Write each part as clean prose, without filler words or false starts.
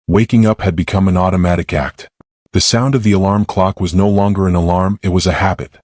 Waking up had become an automatic act. The sound of the alarm clock was no longer an alarm, it was a habit.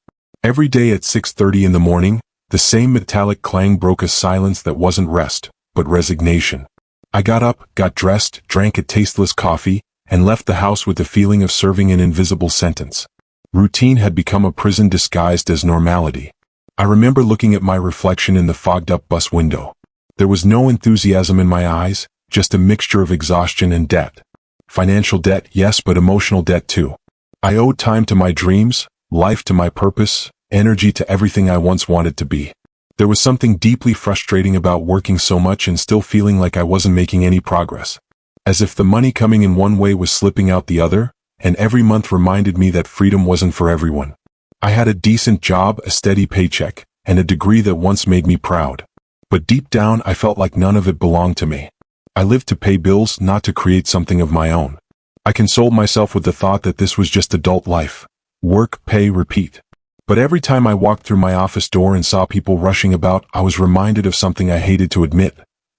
Every day at 6:30 in the morning, the same metallic clang broke a silence that wasn't rest, but resignation. I got up, got dressed, drank a tasteless coffee, and left the house with the feeling of serving an invisible sentence. Routine had become a prison disguised as normality. I remember looking at my reflection in the fogged-up bus window. There was no enthusiasm in my eyes, just a mixture of exhaustion and debt. Financial debt, yes, but emotional debt too. I owed time to my dreams, life to my purpose, energy to everything I once wanted to be. There was something deeply frustrating about working so much and still feeling like I wasn't making any progress. As if the money coming in one way was slipping out the other, and every month reminded me that freedom wasn't for everyone. I had a decent job, a steady paycheck, and a degree that once made me proud. But deep down I felt like none of it belonged to me. I lived to pay bills, not to create something of my own. I consoled myself with the thought that this was just adult life. Work, pay, repeat. But every time I walked through my office door and saw people rushing about, I was reminded of something I hated to admit.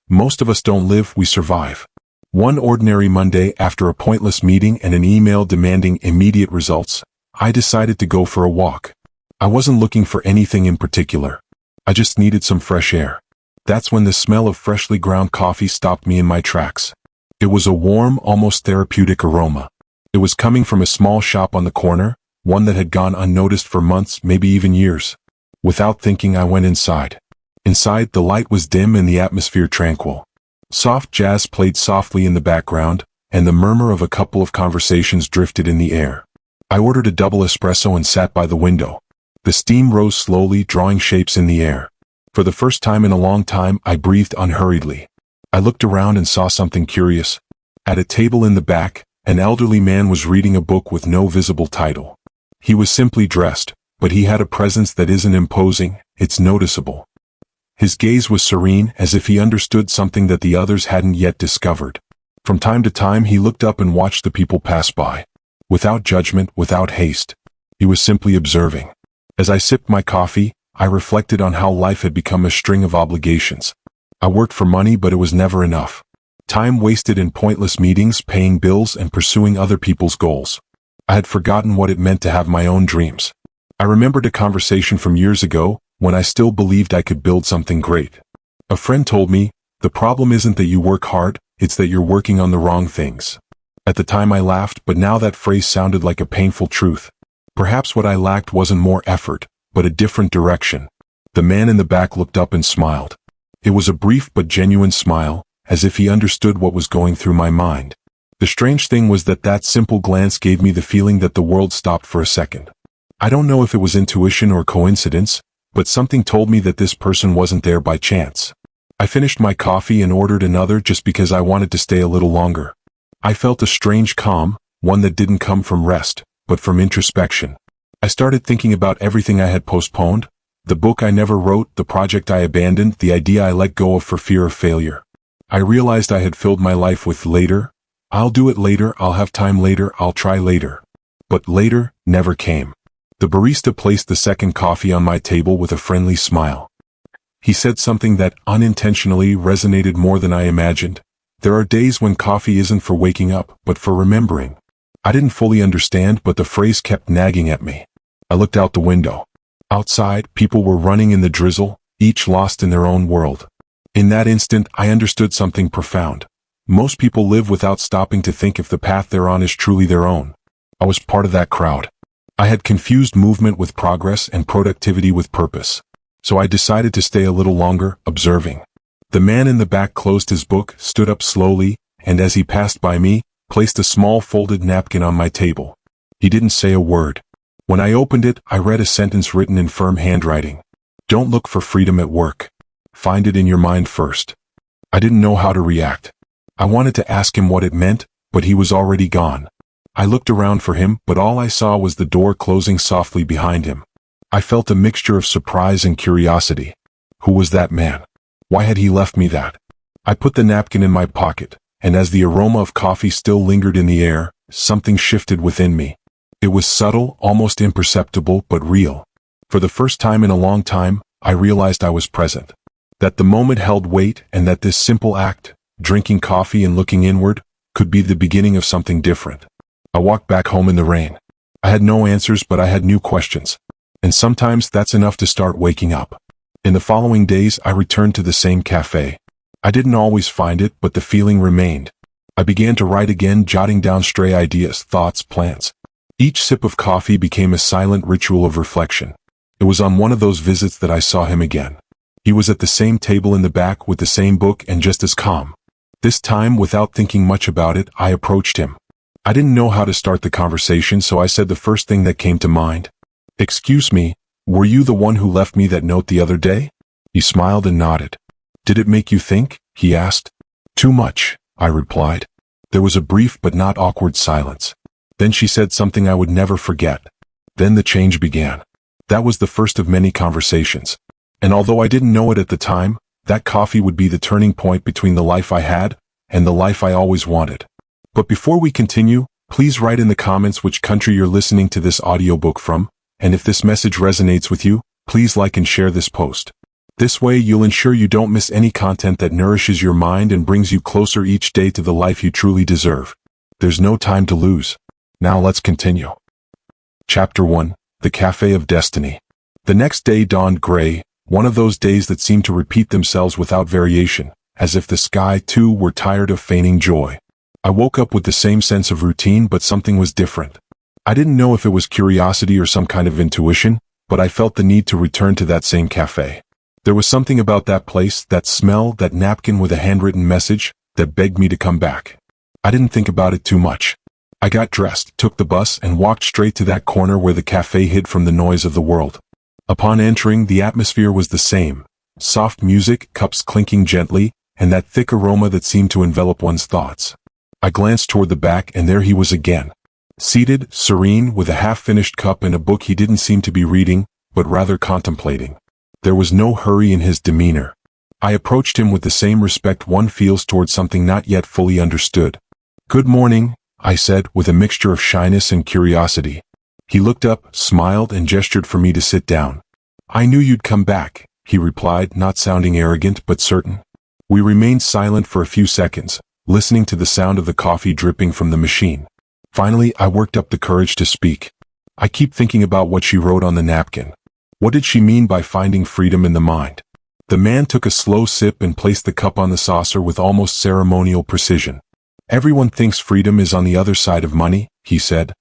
Most of us don't live, we survive. One ordinary Monday, after a pointless meeting and an email demanding immediate results, I decided to go for a walk. I wasn't looking for anything in particular. I just needed some fresh air. That's when the smell of freshly ground coffee stopped me in my tracks. It was a warm, almost therapeutic aroma. It was coming from a small shop on the corner, one that had gone unnoticed for months, maybe even years. Without thinking, I went inside. Inside, the light was dim and the atmosphere tranquil. Soft jazz played softly in the background, and the murmur of a couple of conversations drifted in the air. I ordered a double espresso and sat by the window. The steam rose slowly, drawing shapes in the air. For the first time in a long time, I breathed unhurriedly. I looked around and saw something curious. At a table in the back, an elderly man was reading a book with no visible title. He was simply dressed, but he had a presence that isn't imposing, it's noticeable. His gaze was serene, as if he understood something that the others hadn't yet discovered. From time to time he looked up and watched the people pass by. Without judgment, without haste. He was simply observing. As I sipped my coffee, I reflected on how life had become a string of obligations. I worked for money, but it was never enough. Time wasted in pointless meetings, paying bills, and pursuing other people's goals. I had forgotten what it meant to have my own dreams. I remembered a conversation from years ago, when I still believed I could build something great. A friend told me, the problem isn't that you work hard, it's that you're working on the wrong things. At the time I laughed, but now that phrase sounded like a painful truth. Perhaps what I lacked wasn't more effort, but a different direction. The man in the back looked up and smiled. It was a brief but genuine smile, as if he understood what was going through my mind. The strange thing was that simple glance gave me the feeling that the world stopped for a second. I don't know if it was intuition or coincidence, but something told me that this person wasn't there by chance. I finished my coffee and ordered another just because I wanted to stay a little longer. I felt a strange calm, one that didn't come from rest, but from introspection. I started thinking about everything I had postponed, the book I never wrote, the project I abandoned, the idea I let go of for fear of failure. I realized I had filled my life with later. I'll do it later, I'll have time later, I'll try later. But later never came. The barista placed the second coffee on my table with a friendly smile. He said something that unintentionally resonated more than I imagined. There are days when coffee isn't for waking up, but for remembering. I didn't fully understand, but the phrase kept nagging at me. I looked out the window. Outside, people were running in the drizzle, each lost in their own world. In that instant, I understood something profound. Most people live without stopping to think if the path they're on is truly their own. I was part of that crowd. I had confused movement with progress and productivity with purpose. So I decided to stay a little longer, observing. The man in the back closed his book, stood up slowly, and as he passed by me, placed a small folded napkin on my table. He didn't say a word. When I opened it, I read a sentence written in firm handwriting. Don't look for freedom at work. Find it in your mind first. I didn't know how to react. I wanted to ask him what it meant, but he was already gone. I looked around for him, but all I saw was the door closing softly behind him. I felt a mixture of surprise and curiosity. Who was that man? Why had he left me that? I put the napkin in my pocket, and as the aroma of coffee still lingered in the air, something shifted within me. It was subtle, almost imperceptible, but real. For the first time in a long time, I realized I was present. That the moment held weight, and that this simple act, drinking coffee and looking inward, could be the beginning of something different. I walked back home in the rain. I had no answers, but I had new questions. And sometimes that's enough to start waking up. In the following days, I returned to the same cafe. I didn't always find it, but the feeling remained. I began to write again, jotting down stray ideas, thoughts, plans. Each sip of coffee became a silent ritual of reflection. It was on one of those visits that I saw him again. He was at the same table in the back with the same book and just as calm. This time, without thinking much about it, I approached him. I didn't know how to start the conversation, so I said the first thing that came to mind. "Excuse me, were you the one who left me that note the other day?" He smiled and nodded. "Did it make you think?" he asked. "Too much," I replied. There was a brief but not awkward silence. Then she said something I would never forget. Then the change began. That was the first of many conversations. And although I didn't know it at the time, that coffee would be the turning point between the life I had and the life I always wanted. But before we continue, please write in the comments which country you're listening to this audiobook from, and if this message resonates with you, please like and share this post. This way you'll ensure you don't miss any content that nourishes your mind and brings you closer each day to the life you truly deserve. There's no time to lose. Now let's continue. Chapter 1. The Cafe of Destiny. The next day dawned gray, one of those days that seem to repeat themselves without variation, as if the sky, too, were tired of feigning joy. I woke up with the same sense of routine, but something was different. I didn't know if it was curiosity or some kind of intuition, but I felt the need to return to that same cafe. There was something about that place, that smell, that napkin with a handwritten message, that begged me to come back. I didn't think about it too much. I got dressed, took the bus, and walked straight to that corner where the cafe hid from the noise of the world. Upon entering, the atmosphere was the same. Soft music, cups clinking gently, and that thick aroma that seemed to envelop one's thoughts. I glanced toward the back, and there he was again. Seated, serene, with a half-finished cup and a book he didn't seem to be reading, but rather contemplating. There was no hurry in his demeanor. I approached him with the same respect one feels toward something not yet fully understood. "Good morning," I said, with a mixture of shyness and curiosity. He looked up, smiled, and gestured for me to sit down. "I knew you'd come back," he replied, not sounding arrogant but certain. We remained silent for a few seconds, listening to the sound of the coffee dripping from the machine. Finally, I worked up the courage to speak. "I keep thinking about what she wrote on the napkin. What did she mean by finding freedom in the mind?" The man took a slow sip and placed the cup on the saucer with almost ceremonial precision. "Everyone thinks freedom is on the other side of money," he said.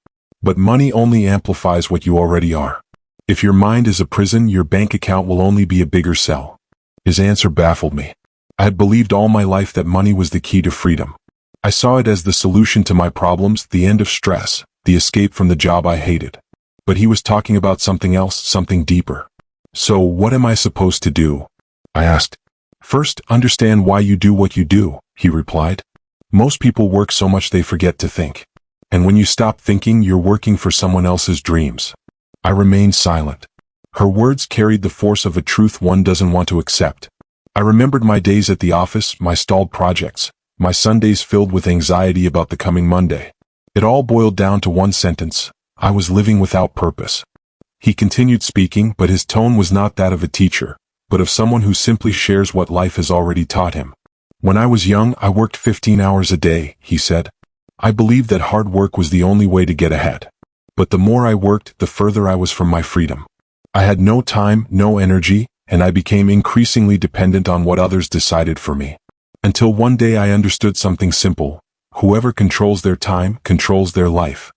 "But money only amplifies what you already are. If your mind is a prison, your bank account will only be a bigger cell." His answer baffled me. I had believed all my life that money was the key to freedom. I saw it as the solution to my problems, the end of stress, the escape from the job I hated. But he was talking about something else, something deeper. "So what am I supposed to do?" I asked. "First, understand why you do what you do," he replied. "Most people work so much they forget to think. And when you stop thinking, you're working for someone else's dreams." I remained silent. Her words carried the force of a truth one doesn't want to accept. I remembered my days at the office, my stalled projects, my Sundays filled with anxiety about the coming Monday. It all boiled down to one sentence: I was living without purpose. He continued speaking, but his tone was not that of a teacher, but of someone who simply shares what life has already taught him. "When I was young, I worked 15 hours a day," he said. "I believed that hard work was the only way to get ahead. But the more I worked, the further I was from my freedom. I had no time, no energy, and I became increasingly dependent on what others decided for me. Until one day I understood something simple: whoever controls their time, controls their life."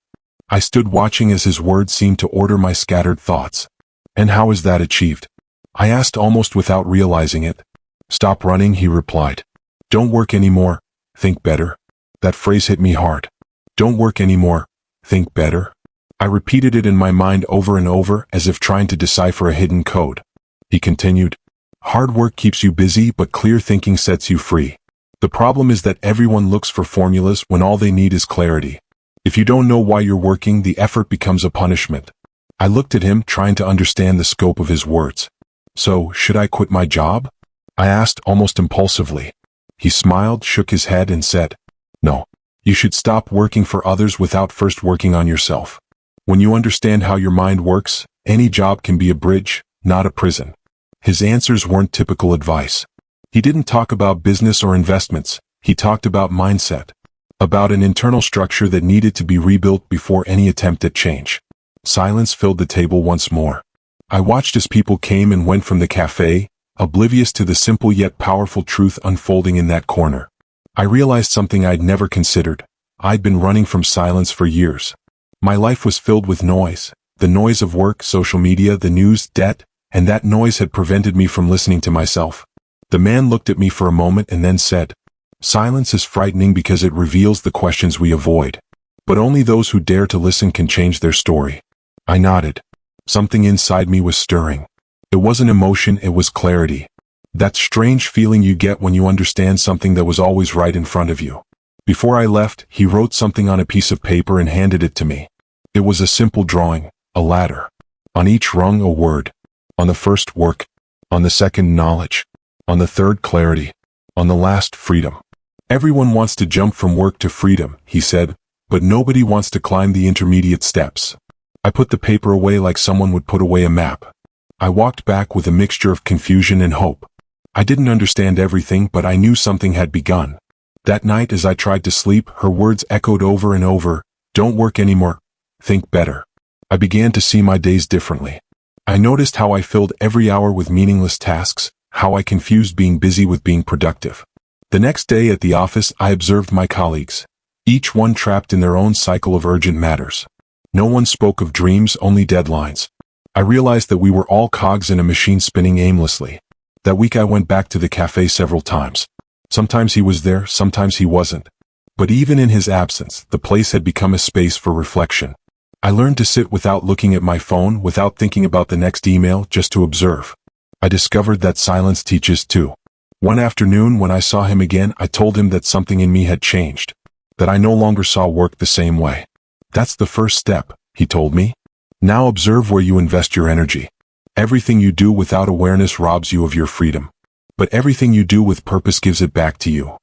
I stood watching as his words seemed to order my scattered thoughts. "And how is that achieved?" I asked almost without realizing it. "Stop running," he replied. "Don't work anymore. Think better." That phrase hit me hard. "Don't work anymore. Think better." I repeated it in my mind over and over, as if trying to decipher a hidden code. He continued, "Hard work keeps you busy, but clear thinking sets you free. The problem is that everyone looks for formulas when all they need is clarity. If you don't know why you're working, the effort becomes a punishment." I looked at him, trying to understand the scope of his words. "So, should I quit my job?" I asked almost impulsively. He smiled, shook his head, and said, "No. You should stop working for others without first working on yourself. When you understand how your mind works, any job can be a bridge, not a prison." His answers weren't typical advice. He didn't talk about business or investments. He talked about mindset. about an internal structure that needed to be rebuilt before any attempt at change. Silence filled the table once more. I watched as people came and went from the cafe, oblivious to the simple yet powerful truth unfolding in that corner. I realized something I'd never considered. I'd been running from silence for years. My life was filled with noise, the noise of work, social media, the news, debt, and that noise had prevented me from listening to myself. The man looked at me for a moment and then said, "Silence is frightening because it reveals the questions we avoid. But only those who dare to listen can change their story." I nodded. Something inside me was stirring. It wasn't emotion, it was clarity. That strange feeling you get when you understand something that was always right in front of you. Before I left, he wrote something on a piece of paper and handed it to me. It was a simple drawing, a ladder. On each rung a word. On the first, work. On the second, knowledge. On the third, clarity. On the last, freedom. "Everyone wants to jump from work to freedom," he said, "but nobody wants to climb the intermediate steps." I put the paper away like someone would put away a map. I walked back with a mixture of confusion and hope. I didn't understand everything, but I knew something had begun. That night as I tried to sleep, her words echoed over and over, "Don't work anymore. Think better." I began to see my days differently. I noticed how I filled every hour with meaningless tasks, how I confused being busy with being productive. The next day at the office, I observed my colleagues, each one trapped in their own cycle of urgent matters. No one spoke of dreams, only deadlines. I realized that we were all cogs in a machine spinning aimlessly. That week I went back to the cafe several times. Sometimes he was there, sometimes he wasn't. But even in his absence, the place had become a space for reflection. I learned to sit without looking at my phone, without thinking about the next email, just to observe. I discovered that silence teaches too. One afternoon when I saw him again, I told him that something in me had changed. That I no longer saw work the same way. "That's the first step," he told me. "Now observe where you invest your energy. Everything you do without awareness robs you of your freedom. But everything you do with purpose gives it back to you."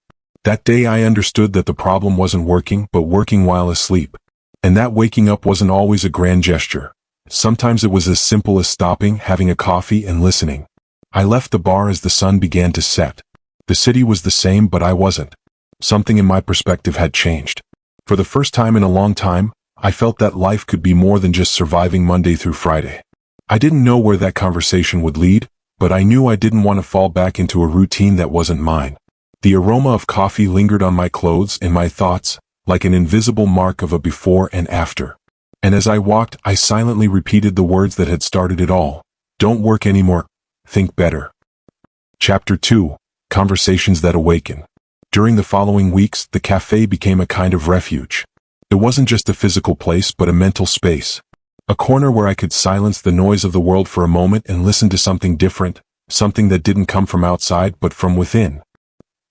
That day I understood that the problem wasn't working, but working while asleep. And that waking up wasn't always a grand gesture. Sometimes it was as simple as stopping, having a coffee, and listening. I left the bar as the sun began to set. The city was the same, but I wasn't. Something in my perspective had changed. For the first time in a long time, I felt that life could be more than just surviving Monday through Friday. I didn't know where that conversation would lead, but I knew I didn't want to fall back into a routine that wasn't mine. The aroma of coffee lingered on my clothes and my thoughts, like an invisible mark of a before and after. And as I walked, I silently repeated the words that had started it all. "Don't work anymore. Think better." Chapter 2. Conversations that Awaken. During the following weeks, the cafe became a kind of refuge. It wasn't just a physical place, but a mental space. A corner where I could silence the noise of the world for a moment and listen to something different, something that didn't come from outside but from within.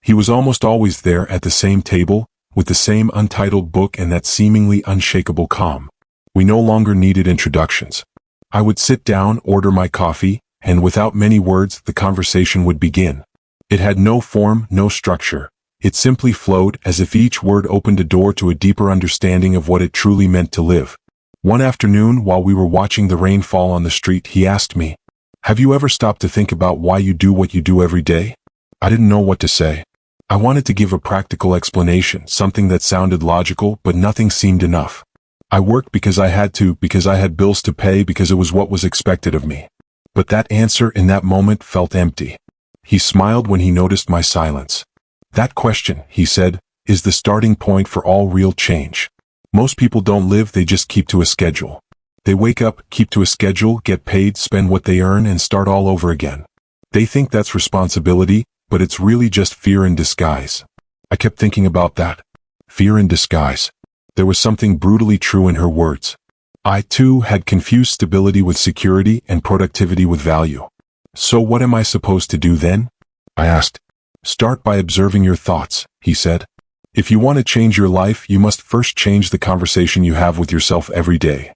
He was almost always there at the same table, with the same untitled book and that seemingly unshakable calm. We no longer needed introductions. I would sit down, order my coffee, and without many words, the conversation would begin. It had no form, no structure. It simply flowed, as if each word opened a door to a deeper understanding of what it truly meant to live. One afternoon, while we were watching the rain fall on the street, he asked me, "Have you ever stopped to think about why you do what you do every day?" I didn't know what to say. I wanted to give a practical explanation, something that sounded logical, but nothing seemed enough. I worked because I had to, because I had bills to pay, because it was what was expected of me. But that answer in that moment felt empty. He smiled when he noticed my silence. "That question," he said, "is the starting point for all real change. Most people don't live, they just keep to a schedule. They wake up, keep to a schedule, get paid, spend what they earn, and start all over again. They think that's responsibility, but it's really just fear in disguise." I kept thinking about that. Fear in disguise. There was something brutally true in her words. I, too, had confused stability with security and productivity with value. "So what am I supposed to do then?" I asked. "Start by observing your thoughts," he said. "If you want to change your life, you must first change the conversation you have with yourself every day."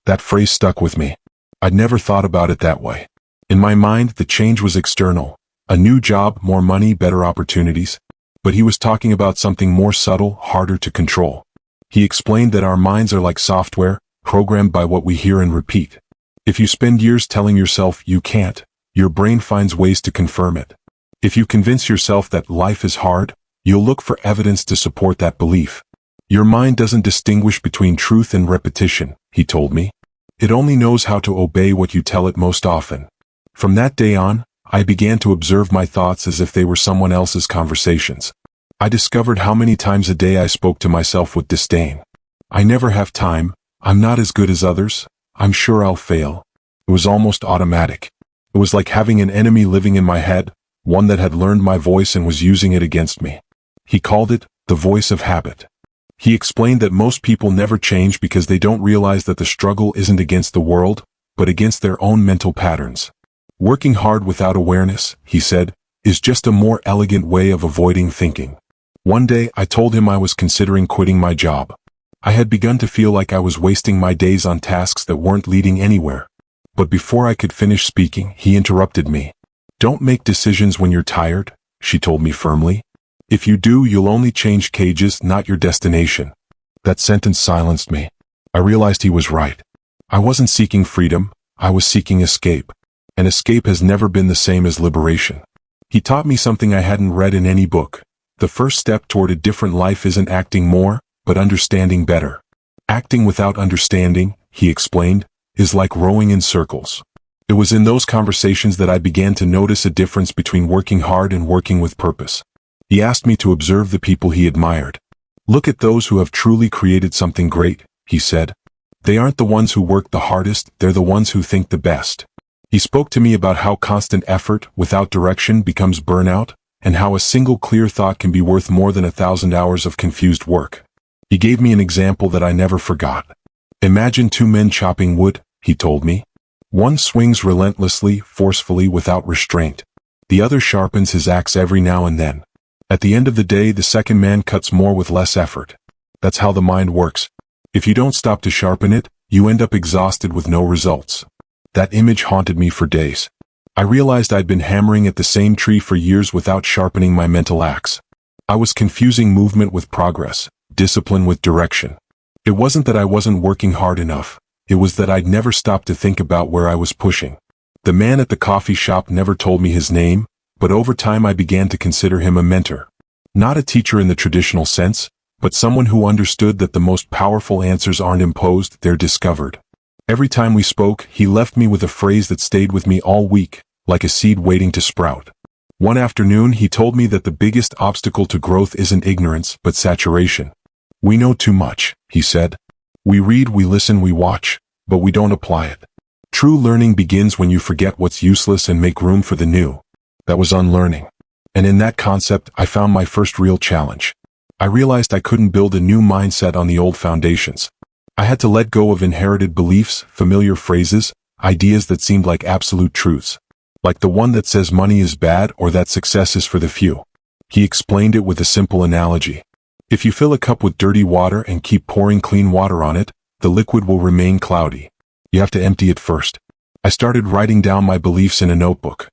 That phrase stuck with me. I'd never thought about it that way. In my mind, the change was external. A new job, more money, better opportunities. But he was talking about something more subtle, harder to control. He explained that our minds are like software, programmed by what we hear and repeat. If you spend years telling yourself you can't, your brain finds ways to confirm it. If you convince yourself that life is hard, you'll look for evidence to support that belief. Your mind doesn't distinguish between truth and repetition, he told me. It only knows how to obey what you tell it most often. From that day on, I began to observe my thoughts as if they were someone else's conversations. I discovered how many times a day I spoke to myself with disdain. I never have time, I'm not as good as others, I'm sure I'll fail. It was almost automatic. It was like having an enemy living in my head, one that had learned my voice and was using it against me. He called it the voice of habit. He explained that most people never change because they don't realize that the struggle isn't against the world, but against their own mental patterns. Working hard without awareness, he said, is just a more elegant way of avoiding thinking. One day, I told him I was considering quitting my job. I had begun to feel like I was wasting my days on tasks that weren't leading anywhere. But before I could finish speaking, he interrupted me. Don't make decisions when you're tired, she told me firmly. If you do, you'll only change cages, not your destination. That sentence silenced me. I realized he was right. I wasn't seeking freedom, I was seeking escape. And escape has never been the same as liberation. He taught me something I hadn't read in any book. The first step toward a different life isn't acting more, but understanding better. Acting without understanding, he explained, is like rowing in circles. It was in those conversations that I began to notice a difference between working hard and working with purpose. He asked me to observe the people he admired. Look at those who have truly created something great, he said. They aren't the ones who work the hardest, they're the ones who think the best. He spoke to me about how constant effort without direction becomes burnout, and how a single clear thought can be worth more than 1,000 hours of confused work. He gave me an example that I never forgot. Imagine two men chopping wood, he told me. One swings relentlessly, forcefully, without restraint. The other sharpens his axe every now and then. At the end of the day, the second man cuts more with less effort. That's how the mind works. If you don't stop to sharpen it, you end up exhausted with no results. That image haunted me for days. I realized I'd been hammering at the same tree for years without sharpening my mental axe. I was confusing movement with progress, discipline with direction. It wasn't that I wasn't working hard enough. It was that I'd never stopped to think about where I was pushing. The man at the coffee shop never told me his name, but over time I began to consider him a mentor. Not a teacher in the traditional sense, but someone who understood that the most powerful answers aren't imposed, they're discovered. Every time we spoke, he left me with a phrase that stayed with me all week, like a seed waiting to sprout. One afternoon, he told me that the biggest obstacle to growth isn't ignorance, but saturation. We know too much, he said. We read, we listen, we watch, but we don't apply it. True learning begins when you forget what's useless and make room for the new. That was unlearning. And in that concept, I found my first real challenge. I realized I couldn't build a new mindset on the old foundations. I had to let go of inherited beliefs, familiar phrases, ideas that seemed like absolute truths. Like the one that says money is bad or that success is for the few. He explained it with a simple analogy. If you fill a cup with dirty water and keep pouring clean water on it, the liquid will remain cloudy. You have to empty it first. I started writing down my beliefs in a notebook.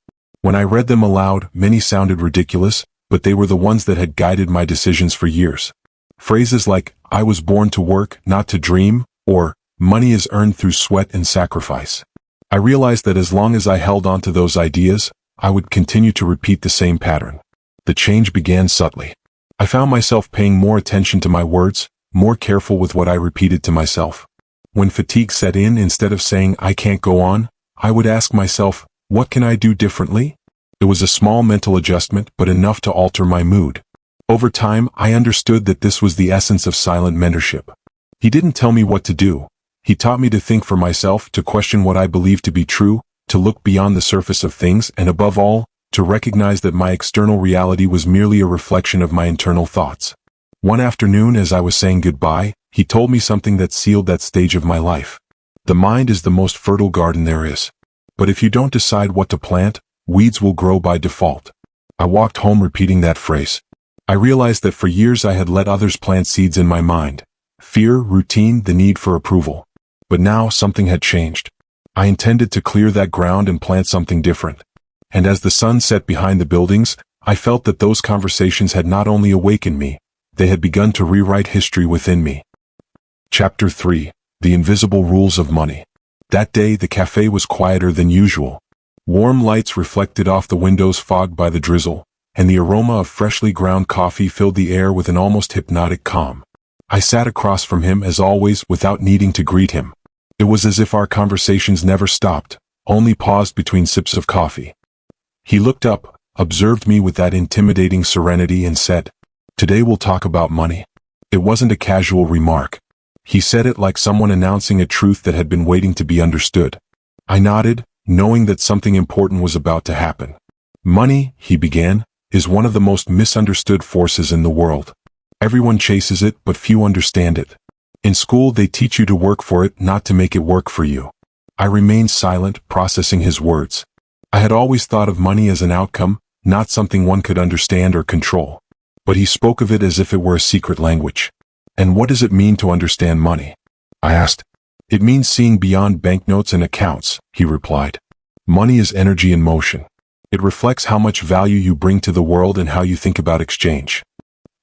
When I read them aloud, many sounded ridiculous, but they were the ones that had guided my decisions for years. Phrases like, I was born to work, not to dream, or, money is earned through sweat and sacrifice. I realized that as long as I held on to those ideas, I would continue to repeat the same pattern. The change began subtly. I found myself paying more attention to my words, more careful with what I repeated to myself. When fatigue set in, instead of saying, I can't go on, I would ask myself, what can I do differently? It was a small mental adjustment, but enough to alter my mood. Over time, I understood that this was the essence of silent mentorship. He didn't tell me what to do. He taught me to think for myself, to question what I believed to be true, to look beyond the surface of things, and above all, to recognize that my external reality was merely a reflection of my internal thoughts. One afternoon, as I was saying goodbye, he told me something that sealed that stage of my life. The mind is the most fertile garden there is. But if you don't decide what to plant, weeds will grow by default. I walked home repeating that phrase. I realized that for years I had let others plant seeds in my mind. Fear, routine, the need for approval. But now something had changed. I intended to clear that ground and plant something different. And as the sun set behind the buildings, I felt that those conversations had not only awakened me, they had begun to rewrite history within me. Chapter 3. The Invisible Rules of Money. That day the cafe was quieter than usual. Warm lights reflected off the windows fogged by the drizzle, and the aroma of freshly ground coffee filled the air with an almost hypnotic calm. I sat across from him as always without needing to greet him. It was as if our conversations never stopped, only paused between sips of coffee. He looked up, observed me with that intimidating serenity and said, "Today we'll talk about money." It wasn't a casual remark. He said it like someone announcing a truth that had been waiting to be understood. I nodded, knowing that something important was about to happen. "Money," he began, "is one of the most misunderstood forces in the world. Everyone chases it, but few understand it. In school they teach you to work for it, not to make it work for you." I remained silent, processing his words. I had always thought of money as an outcome, not something one could understand or control. But he spoke of it as if it were a secret language. "And what does it mean to understand money?" I asked. "It means seeing beyond banknotes and accounts," he replied. "Money is energy in motion. It reflects how much value you bring to the world and how you think about exchange."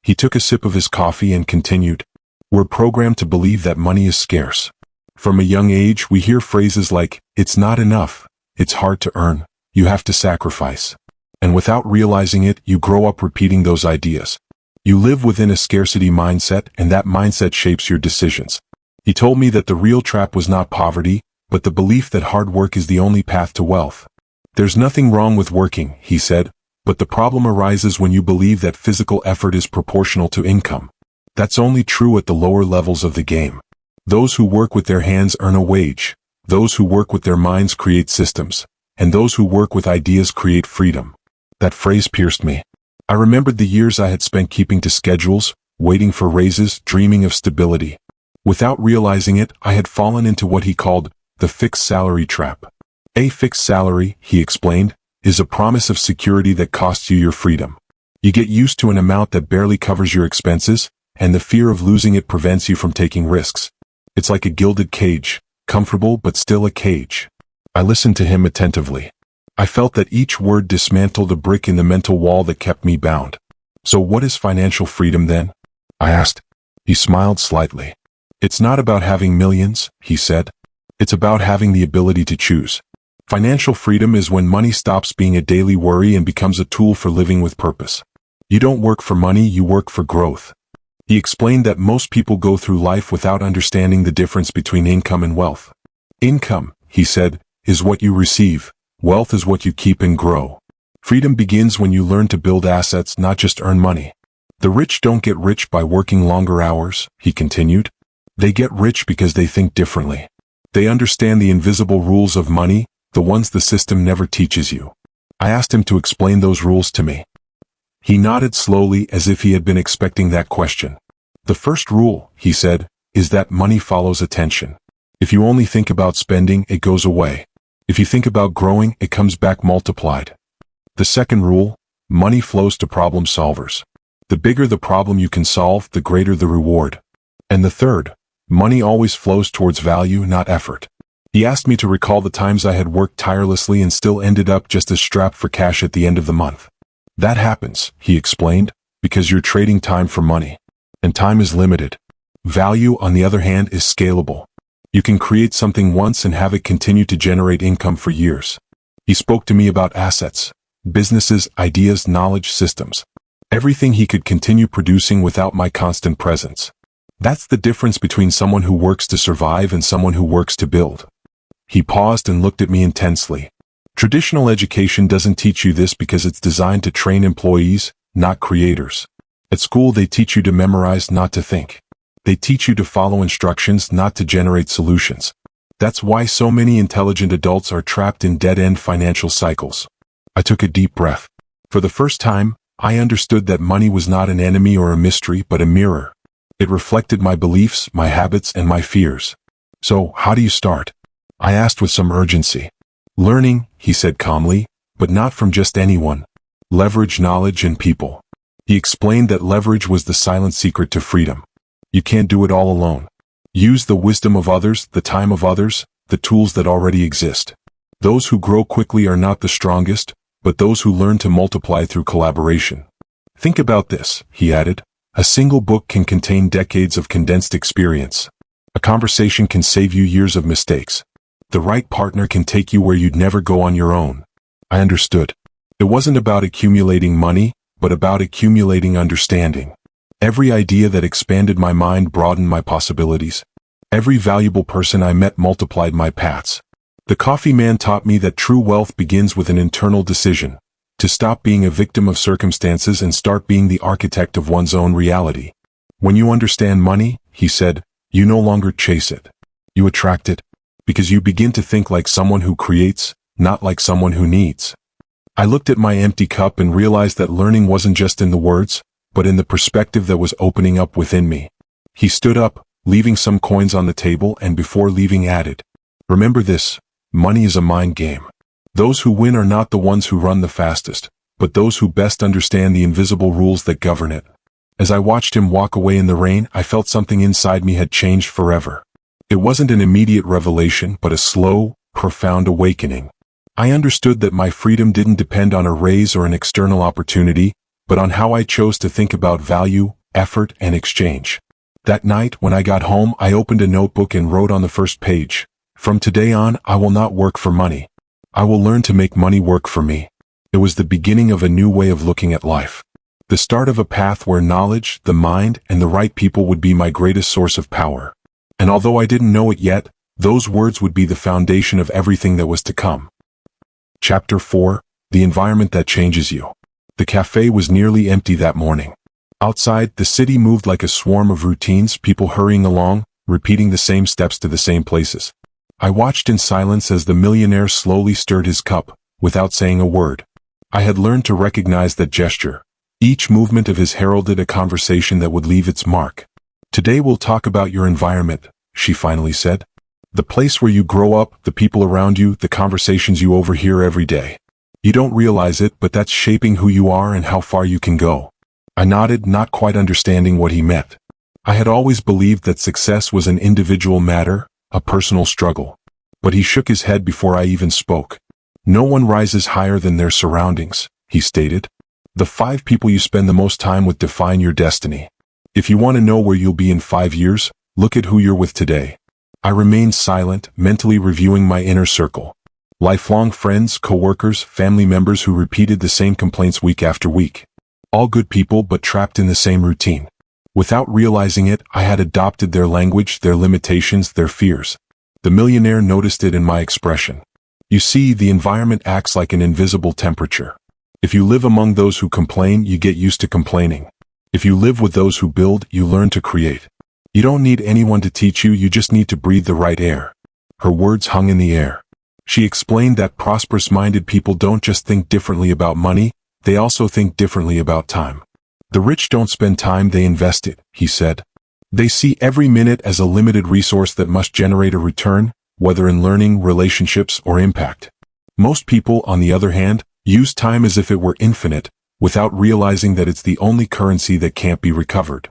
He took a sip of his coffee and continued, "We're programmed to believe that money is scarce. From a young age, we hear phrases like, 'It's not enough,' 'It's hard to earn,' 'You have to sacrifice.' And without realizing it, you grow up repeating those ideas. You live within a scarcity mindset, and that mindset shapes your decisions." He told me that the real trap was not poverty, but the belief that hard work is the only path to wealth. "There's nothing wrong with working," he said, "but the problem arises when you believe that physical effort is proportional to income. That's only true at the lower levels of the game. Those who work with their hands earn a wage, those who work with their minds create systems, and those who work with ideas create freedom." That phrase pierced me. I remembered the years I had spent keeping to schedules, waiting for raises, dreaming of stability. Without realizing it, I had fallen into what he called the fixed salary trap. A fixed salary, he explained, is a promise of security that costs you your freedom. You get used to an amount that barely covers your expenses, and the fear of losing it prevents you from taking risks. It's like a gilded cage, comfortable but still a cage. I listened to him attentively. I felt that each word dismantled a brick in the mental wall that kept me bound. "So what is financial freedom then?" I asked. He smiled slightly. "It's not about having millions," he said. "It's about having the ability to choose. Financial freedom is when money stops being a daily worry and becomes a tool for living with purpose. You don't work for money, you work for growth." He explained that most people go through life without understanding the difference between income and wealth. "Income," he said, "is what you receive. Wealth is what you keep and grow. Freedom begins when you learn to build assets, not just earn money. The rich don't get rich by working longer hours," he continued. "They get rich because they think differently. They understand the invisible rules of money, the ones the system never teaches you." I asked him to explain those rules to me. He nodded slowly as if he had been expecting that question. "The first rule," he said, "is that money follows attention. If you only think about spending, it goes away. If you think about growing, it comes back multiplied. The second rule, money flows to problem solvers. The bigger the problem you can solve, the greater the reward. And the third, money always flows towards value, not effort." He asked me to recall the times I had worked tirelessly and still ended up just as strapped for cash at the end of the month. "That happens," he explained, "because you're trading time for money. And time is limited. Value, on the other hand, is scalable. You can create something once and have it continue to generate income for years." He spoke to me about assets, businesses, ideas, knowledge, systems. Everything he could continue producing without my constant presence. That's the difference between someone who works to survive and someone who works to build. He paused and looked at me intensely. "Traditional education doesn't teach you this because it's designed to train employees, not creators. At school they teach you to memorize, not to think. They teach you to follow instructions, not to generate solutions. That's why so many intelligent adults are trapped in dead-end financial cycles." I took a deep breath. For the first time, I understood that money was not an enemy or a mystery, but a mirror. It reflected my beliefs, my habits, and my fears. "So, how do you start?" I asked with some urgency. "Learning," he said calmly, "but not from just anyone. Leverage knowledge and people." He explained that leverage was the silent secret to freedom. You can't do it all alone. Use the wisdom of others, the time of others, the tools that already exist. Those who grow quickly are not the strongest, but those who learn to multiply through collaboration. "Think about this," he added. "A single book can contain decades of condensed experience. A conversation can save you years of mistakes. The right partner can take you where you'd never go on your own." I understood. It wasn't about accumulating money, but about accumulating understanding. Every idea that expanded my mind broadened my possibilities. Every valuable person I met multiplied my paths. The coffee man taught me that true wealth begins with an internal decision, to stop being a victim of circumstances and start being the architect of one's own reality. When you understand money, he said, you no longer chase it. You attract it, because you begin to think like someone who creates, not like someone who needs. I looked at my empty cup and realized that learning wasn't just in the words, but in the perspective that was opening up within me. He stood up, leaving some coins on the table, and before leaving added, remember this, money is a mind game. Those who win are not the ones who run the fastest, but those who best understand the invisible rules that govern it. As I watched him walk away in the rain, I felt something inside me had changed forever. It wasn't an immediate revelation, but a slow, profound awakening. I understood that my freedom didn't depend on a raise or an external opportunity, but on how I chose to think about value, effort, and exchange. That night, when I got home, I opened a notebook and wrote on the first page, from today on, I will not work for money. I will learn to make money work for me. It was the beginning of a new way of looking at life. The start of a path where knowledge, the mind, and the right people would be my greatest source of power. And although I didn't know it yet, those words would be the foundation of everything that was to come. Chapter 4, The Environment That Changes You. The cafe was nearly empty that morning. Outside, the city moved like a swarm of routines, people hurrying along, repeating the same steps to the same places. I watched in silence as the millionaire slowly stirred his cup, without saying a word. I had learned to recognize that gesture. Each movement of his heralded a conversation that would leave its mark. Today we'll talk about your environment, she finally said. The place where you grow up, the people around you, the conversations you overhear every day. You don't realize it, but that's shaping who you are and how far you can go. I nodded, not quite understanding what he meant. I had always believed that success was an individual matter, a personal struggle. But he shook his head before I even spoke. No one rises higher than their surroundings, he stated. The 5 people you spend the most time with define your destiny. If you want to know where you'll be in 5 years, look at who you're with today. I remained silent, mentally reviewing my inner circle. Lifelong friends, coworkers, family members who repeated the same complaints week after week. All good people but trapped in the same routine. Without realizing it, I had adopted their language, their limitations, their fears. The millionaire noticed it in my expression. You see, the environment acts like an invisible temperature. If you live among those who complain, you get used to complaining. If you live with those who build, you learn to create. You don't need anyone to teach you, you just need to breathe the right air. Her words hung in the air. She explained that prosperous-minded people don't just think differently about money, they also think differently about time. The rich don't spend time, they invest it, he said. They see every minute as a limited resource that must generate a return, whether in learning, relationships, or impact. Most people, on the other hand, use time as if it were infinite, without realizing that it's the only currency that can't be recovered.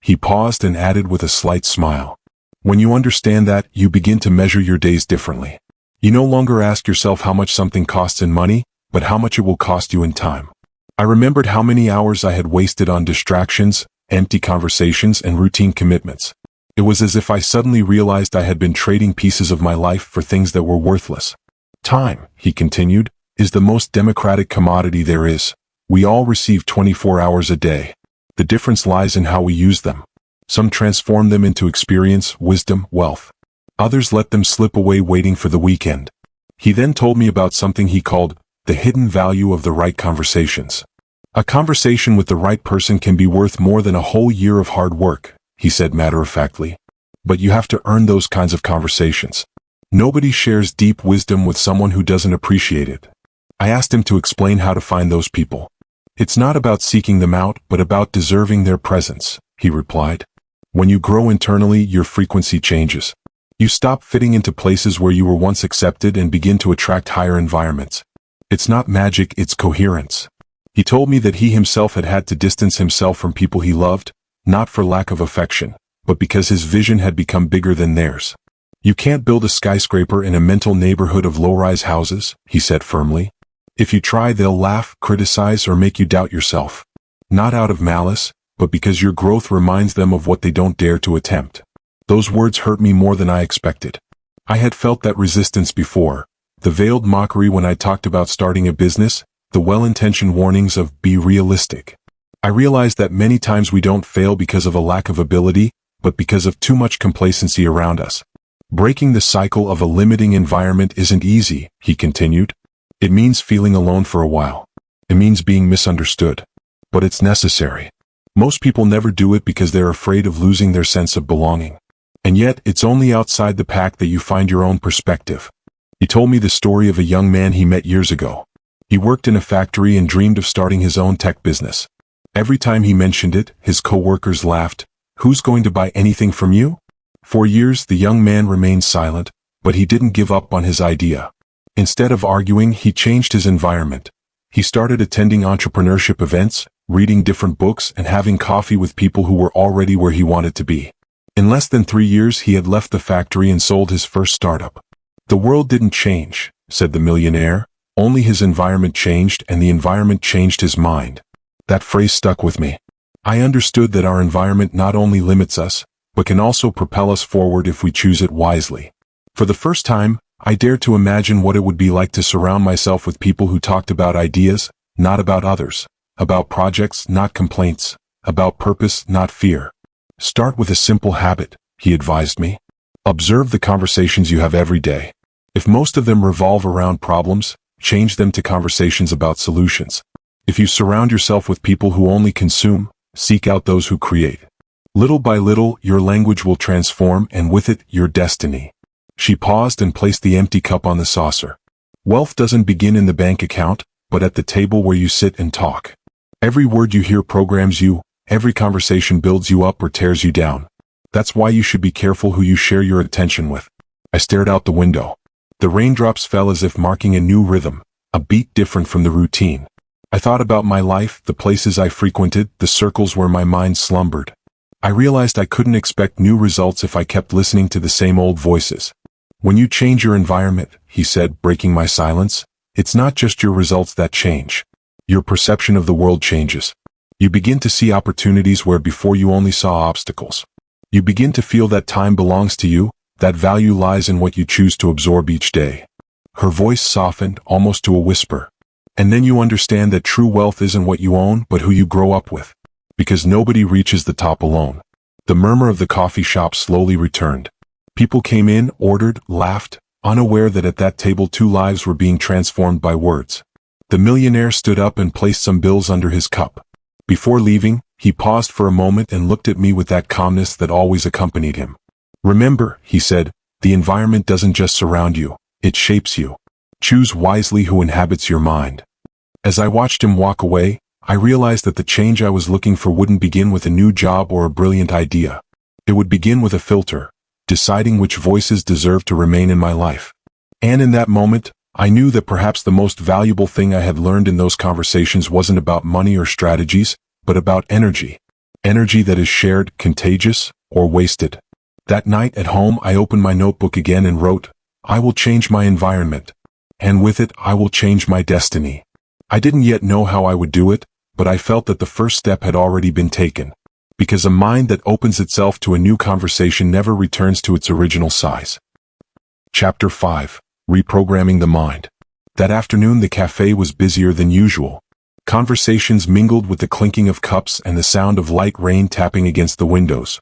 He paused and added with a slight smile. When you understand that, you begin to measure your days differently. You no longer ask yourself how much something costs in money, but how much it will cost you in time. I remembered how many hours I had wasted on distractions, empty conversations, and routine commitments. It was as if I suddenly realized I had been trading pieces of my life for things that were worthless. Time, he continued, is the most democratic commodity there is. We all receive 24 hours a day. The difference lies in how we use them. Some transform them into experience, wisdom, wealth. Others let them slip away waiting for the weekend. He then told me about something he called the hidden value of the right conversations. A conversation with the right person can be worth more than a whole year of hard work, he said matter-of-factly. But you have to earn those kinds of conversations. Nobody shares deep wisdom with someone who doesn't appreciate it. I asked him to explain how to find those people. It's not about seeking them out, but about deserving their presence, he replied. When you grow internally, your frequency changes. You stop fitting into places where you were once accepted and begin to attract higher environments. It's not magic, it's coherence. He told me that he himself had to distance himself from people he loved, not for lack of affection, but because his vision had become bigger than theirs. You can't build a skyscraper in a mental neighborhood of low-rise houses, he said firmly. If you try, they'll laugh, criticize, or make you doubt yourself. Not out of malice, but because your growth reminds them of what they don't dare to attempt. Those words hurt me more than I expected. I had felt that resistance before. The veiled mockery when I talked about starting a business, the well-intentioned warnings of be realistic. I realized that many times we don't fail because of a lack of ability, but because of too much complacency around us. Breaking the cycle of a limiting environment isn't easy, he continued. It means feeling alone for a while. It means being misunderstood. But it's necessary. Most people never do it because they're afraid of losing their sense of belonging. And yet, it's only outside the pack that you find your own perspective. He told me the story of a young man he met years ago. He worked in a factory and dreamed of starting his own tech business. Every time he mentioned it, his co-workers laughed. "Who's going to buy anything from you?" For years, the young man remained silent, but he didn't give up on his idea. Instead of arguing, he changed his environment. He started attending entrepreneurship events, reading different books, and having coffee with people who were already where he wanted to be. In less than 3 years, he had left the factory and sold his first startup. "The world didn't change," said the millionaire. "Only his environment changed, and the environment changed his mind." That phrase stuck with me. I understood that our environment not only limits us, but can also propel us forward if we choose it wisely. For the first time, I dared to imagine what it would be like to surround myself with people who talked about ideas, not about others, about projects, not complaints, about purpose, not fear. "Start with a simple habit," he advised me. "Observe the conversations you have every day. If most of them revolve around problems, change them to conversations about solutions. If you surround yourself with people who only consume, seek out those who create. Little by little, your language will transform, and with it, your destiny." She paused and placed the empty cup on the saucer. "Wealth doesn't begin in the bank account, but at the table where you sit and talk. Every word you hear programs you, every conversation builds you up or tears you down. That's why you should be careful who you share your attention with." I stared out the window. The raindrops fell as if marking a new rhythm, a beat different from the routine. I thought about my life, the places I frequented, the circles where my mind slumbered. I realized I couldn't expect new results if I kept listening to the same old voices. "When you change your environment," he said, breaking my silence, "it's not just your results that change. Your perception of the world changes. You begin to see opportunities where before you only saw obstacles. You begin to feel that time belongs to you, that value lies in what you choose to absorb each day." Her voice softened, almost to a whisper. "And then you understand that true wealth isn't what you own, but who you grow up with. Because nobody reaches the top alone." The murmur of the coffee shop slowly returned. People came in, ordered, laughed, unaware that at that table 2 lives were being transformed by words. The millionaire stood up and placed some bills under his cup. Before leaving, he paused for a moment and looked at me with that calmness that always accompanied him. "Remember," he said, "the environment doesn't just surround you, it shapes you. Choose wisely who inhabits your mind." As I watched him walk away, I realized that the change I was looking for wouldn't begin with a new job or a brilliant idea. It would begin with a filter, deciding which voices deserved to remain in my life. And in that moment, I knew that perhaps the most valuable thing I had learned in those conversations wasn't about money or strategies, but about energy. Energy that is shared, contagious, or wasted. That night at home, I opened my notebook again and wrote, "I will change my environment. And with it, I will change my destiny." I didn't yet know how I would do it, but I felt that the first step had already been taken. Because a mind that opens itself to a new conversation never returns to its original size. Chapter 5. Reprogramming the Mind. That afternoon the cafe was busier than usual. Conversations mingled with the clinking of cups and the sound of light rain tapping against the windows.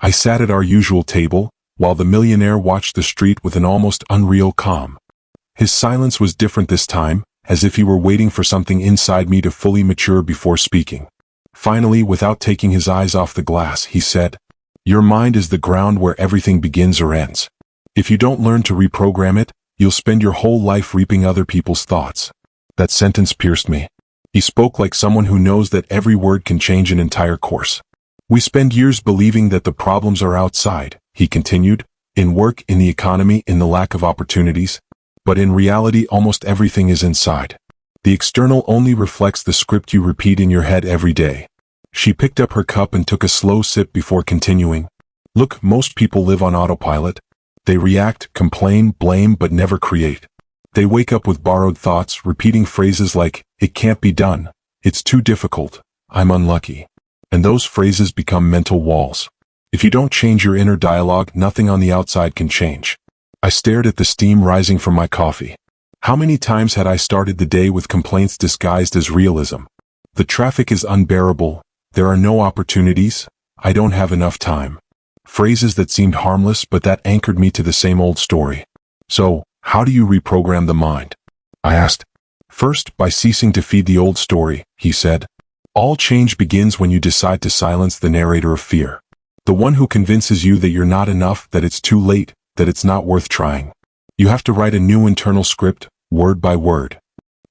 I sat at our usual table, while the millionaire watched the street with an almost unreal calm. His silence was different this time, as if he were waiting for something inside me to fully mature before speaking. Finally, without taking his eyes off the glass, he said, "Your mind is the ground where everything begins or ends. If you don't learn to reprogram it, you'll spend your whole life reaping other people's thoughts." That sentence pierced me. He spoke like someone who knows that every word can change an entire course. "We spend years believing that the problems are outside," he continued, "in work, in the economy, in the lack of opportunities. But in reality, almost everything is inside. The external only reflects the script you repeat in your head every day." She picked up her cup and took a slow sip before continuing. "Look, most people live on autopilot. They react, complain, blame, but never create. They wake up with borrowed thoughts, repeating phrases like, 'It can't be done,' 'It's too difficult,' 'I'm unlucky.' And those phrases become mental walls. If you don't change your inner dialogue, nothing on the outside can change." I stared at the steam rising from my coffee. How many times had I started the day with complaints disguised as realism? "The traffic is unbearable," there are no opportunities, I don't have enough time. Phrases that seemed harmless but that anchored me to the same old story. So, how do you reprogram the mind? I asked. First, by ceasing to feed the old story, he said. All change begins when you decide to silence the narrator of fear. The one who convinces you that you're not enough, that it's too late, that it's not worth trying. You have to write a new internal script, word by word.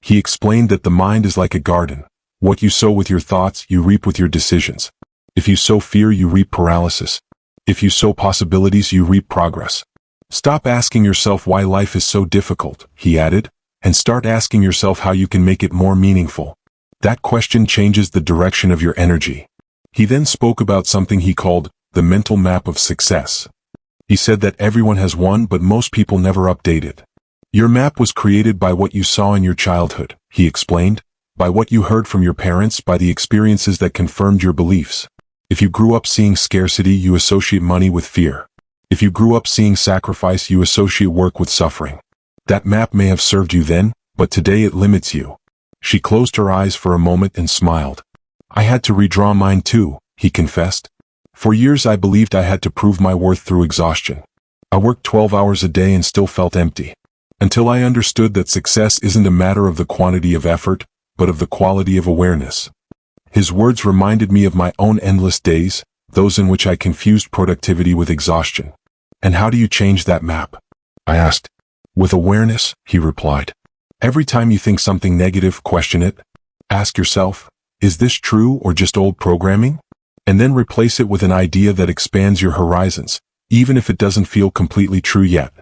He explained that the mind is like a garden. What you sow with your thoughts, you reap with your decisions. If you sow fear, you reap paralysis. If you sow possibilities, you reap progress. Stop asking yourself why life is so difficult, he added, and start asking yourself how you can make it more meaningful. That question changes the direction of your energy. He then spoke about something he called the mental map of success. He said that everyone has one, but most people never update it. Your map was created by what you saw in your childhood, he explained, by what you heard from your parents, by the experiences that confirmed your beliefs. If you grew up seeing scarcity, you associate money with fear. If you grew up seeing sacrifice, you associate work with suffering. That map may have served you then, but today it limits you. She closed her eyes for a moment and smiled. I had to redraw mine too, he confessed. For years I believed I had to prove my worth through exhaustion. I worked 12 hours a day and still felt empty. Until I understood that success isn't a matter of the quantity of effort, but of the quality of awareness. His words reminded me of my own endless days, those in which I confused productivity with exhaustion. And how do you change that map? I asked. With awareness, he replied. Every time you think something negative, question it. Ask yourself, is this true or just old programming? And then replace it with an idea that expands your horizons, even if it doesn't feel completely true yet.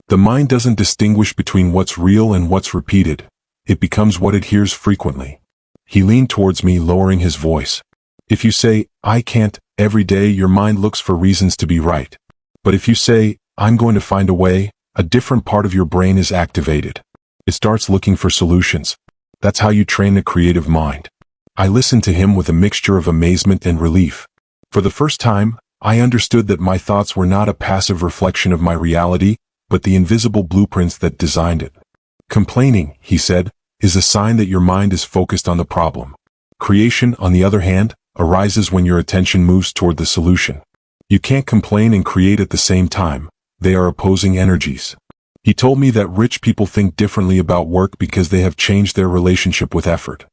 The mind doesn't distinguish between what's real and what's repeated. It becomes what it hears frequently. He leaned towards me, lowering his voice. If you say, I can't, every day your mind looks for reasons to be right. But if you say, I'm going to find a way, a different part of your brain is activated. It starts looking for solutions. That's how you train a creative mind. I listened to him with a mixture of amazement and relief. For the first time, I understood that my thoughts were not a passive reflection of my reality, but the invisible blueprints that designed it. Complaining, he said, is a sign that your mind is focused on the problem. Creation, on the other hand, arises when your attention moves toward the solution. You can't complain and create at the same time. They are opposing energies. He told me that rich people think differently about work because they have changed their relationship with effort.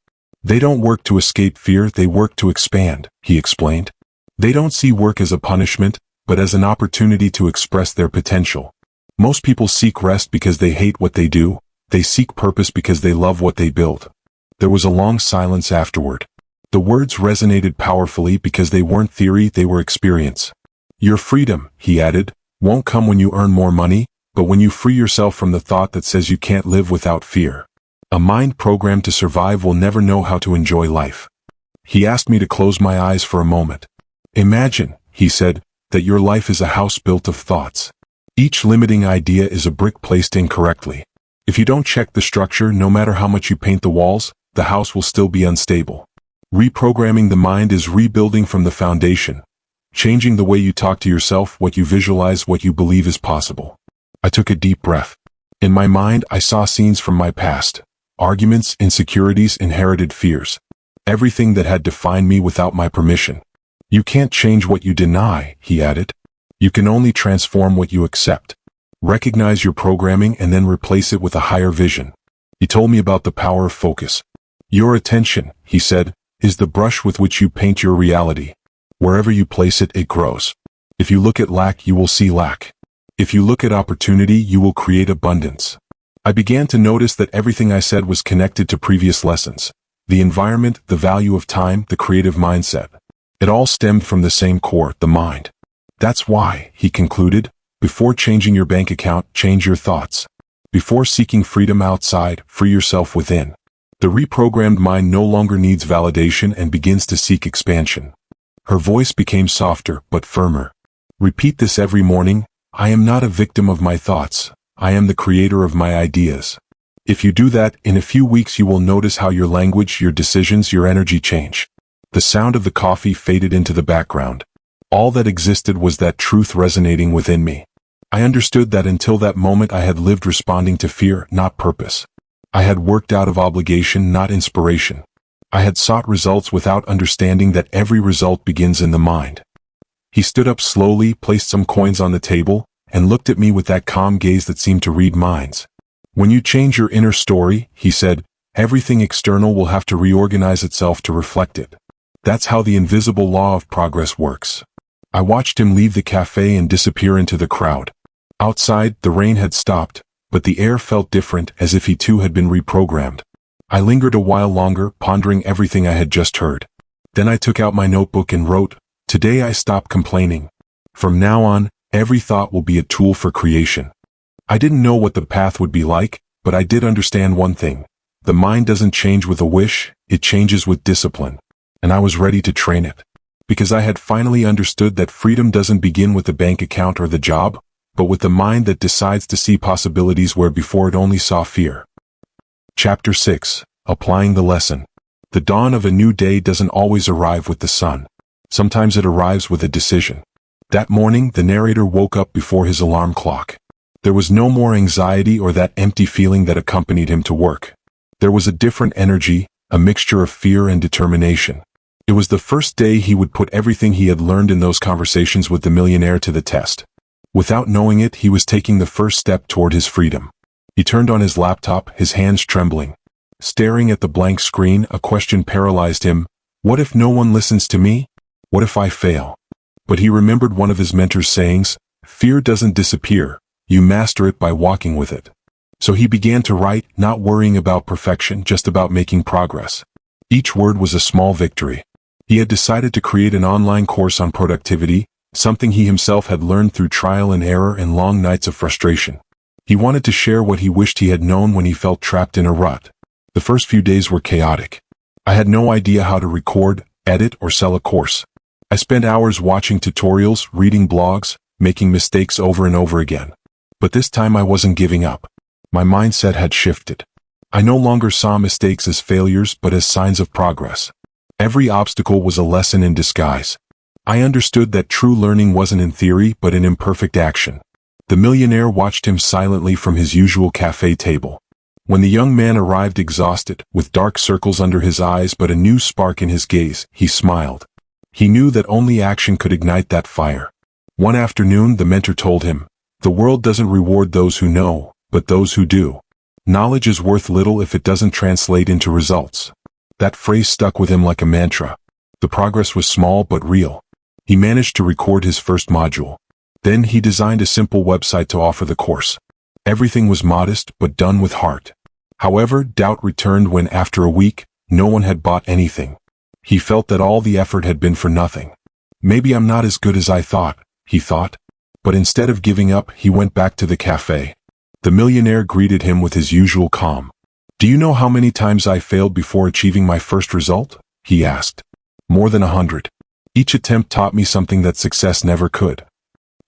They don't work to escape fear, they work to expand, he explained. They don't see work as a punishment, but as an opportunity to express their potential. Most people seek rest because they hate what they do. They seek purpose because they love what they build. There was a long silence afterward. The words resonated powerfully because they weren't theory, they were experience. Your freedom, he added, won't come when you earn more money, but when you free yourself from the thought that says you can't live without fear. A mind programmed to survive will never know how to enjoy life. He asked me to close my eyes for a moment. Imagine, he said, that your life is a house built of thoughts. Each limiting idea is a brick placed incorrectly. If you don't check the structure, no matter how much you paint the walls, the house will still be unstable. Reprogramming the mind is rebuilding from the foundation, changing the way you talk to yourself, what you visualize, what you believe is possible. I took a deep breath. In my mind, I saw scenes from my past. Arguments, insecurities, inherited fears. Everything that had defined me without my permission. You can't change what you deny, he added. You can only transform what you accept. Recognize your programming and then replace it with a higher vision. He told me about the power of focus. Your attention, he said, is the brush with which you paint your reality. Wherever you place it, it grows. If you look at lack, you will see lack. If you look at opportunity, you will create abundance. I began to notice that everything I said was connected to previous lessons. The environment, the value of time, the creative mindset. It all stemmed from the same core, the mind. That's why, he concluded, before changing your bank account, change your thoughts. Before seeking freedom outside, free yourself within. The reprogrammed mind no longer needs validation and begins to seek expansion. Her voice became softer, but firmer. Repeat this every morning. I am not a victim of my thoughts. I am the creator of my ideas. If you do that, in a few weeks you will notice how your language, your decisions, your energy change. The sound of the coffee faded into the background. All that existed was that truth resonating within me. I understood that until that moment I had lived responding to fear, not purpose. I had worked out of obligation, not inspiration. I had sought results without understanding that every result begins in the mind. He stood up slowly, placed some coins on the table, and looked at me with that calm gaze that seemed to read minds. When you change your inner story, he said, everything external will have to reorganize itself to reflect it. That's how the invisible law of progress works. I watched him leave the cafe and disappear into the crowd. Outside, the rain had stopped, but the air felt different, as if he too had been reprogrammed. I lingered a while longer, pondering everything I had just heard. Then I took out my notebook and wrote, "Today I stop complaining. From now on, every thought will be a tool for creation." I didn't know what the path would be like, but I did understand one thing. The mind doesn't change with a wish, it changes with discipline. And I was ready to train it. Because I had finally understood that freedom doesn't begin with the bank account or the job, but with the mind that decides to see possibilities where before it only saw fear. Chapter 6. Applying the lesson. The dawn of a new day doesn't always arrive with the sun. Sometimes it arrives with a decision. That morning, the narrator woke up before his alarm clock. There was no more anxiety or that empty feeling that accompanied him to work. There was a different energy, a mixture of fear and determination. It was the first day he would put everything he had learned in those conversations with the millionaire to the test. Without knowing it, he was taking the first step toward his freedom. He turned on his laptop, his hands trembling. Staring at the blank screen, a question paralyzed him. What if no one listens to me? What if I fail? But he remembered one of his mentor's sayings, fear doesn't disappear, you master it by walking with it. So he began to write, not worrying about perfection, just about making progress. Each word was a small victory. He had decided to create an online course on productivity, something he himself had learned through trial and error and long nights of frustration. He wanted to share what he wished he had known when he felt trapped in a rut. The first few days were chaotic. I had no idea how to record, edit, or sell a course. I spent hours watching tutorials, reading blogs, making mistakes over and over again. But this time I wasn't giving up. My mindset had shifted. I no longer saw mistakes as failures but as signs of progress. Every obstacle was a lesson in disguise. I understood that true learning wasn't in theory but in imperfect action. The millionaire watched him silently from his usual cafe table. When the young man arrived exhausted, with dark circles under his eyes but a new spark in his gaze, he smiled. He knew that only action could ignite that fire. One afternoon, the mentor told him, "The world doesn't reward those who know, but those who do. Knowledge is worth little if it doesn't translate into results." That phrase stuck with him like a mantra. The progress was small but real. He managed to record his first module. Then he designed a simple website to offer the course. Everything was modest but done with heart. However, doubt returned when, after a week, no one had bought anything. He felt that all the effort had been for nothing. Maybe I'm not as good as I thought, he thought. But instead of giving up, he went back to the cafe. The millionaire greeted him with his usual calm. "Do you know how many times I failed before achieving my first result?" he asked. "More than 100. Each attempt taught me something that success never could."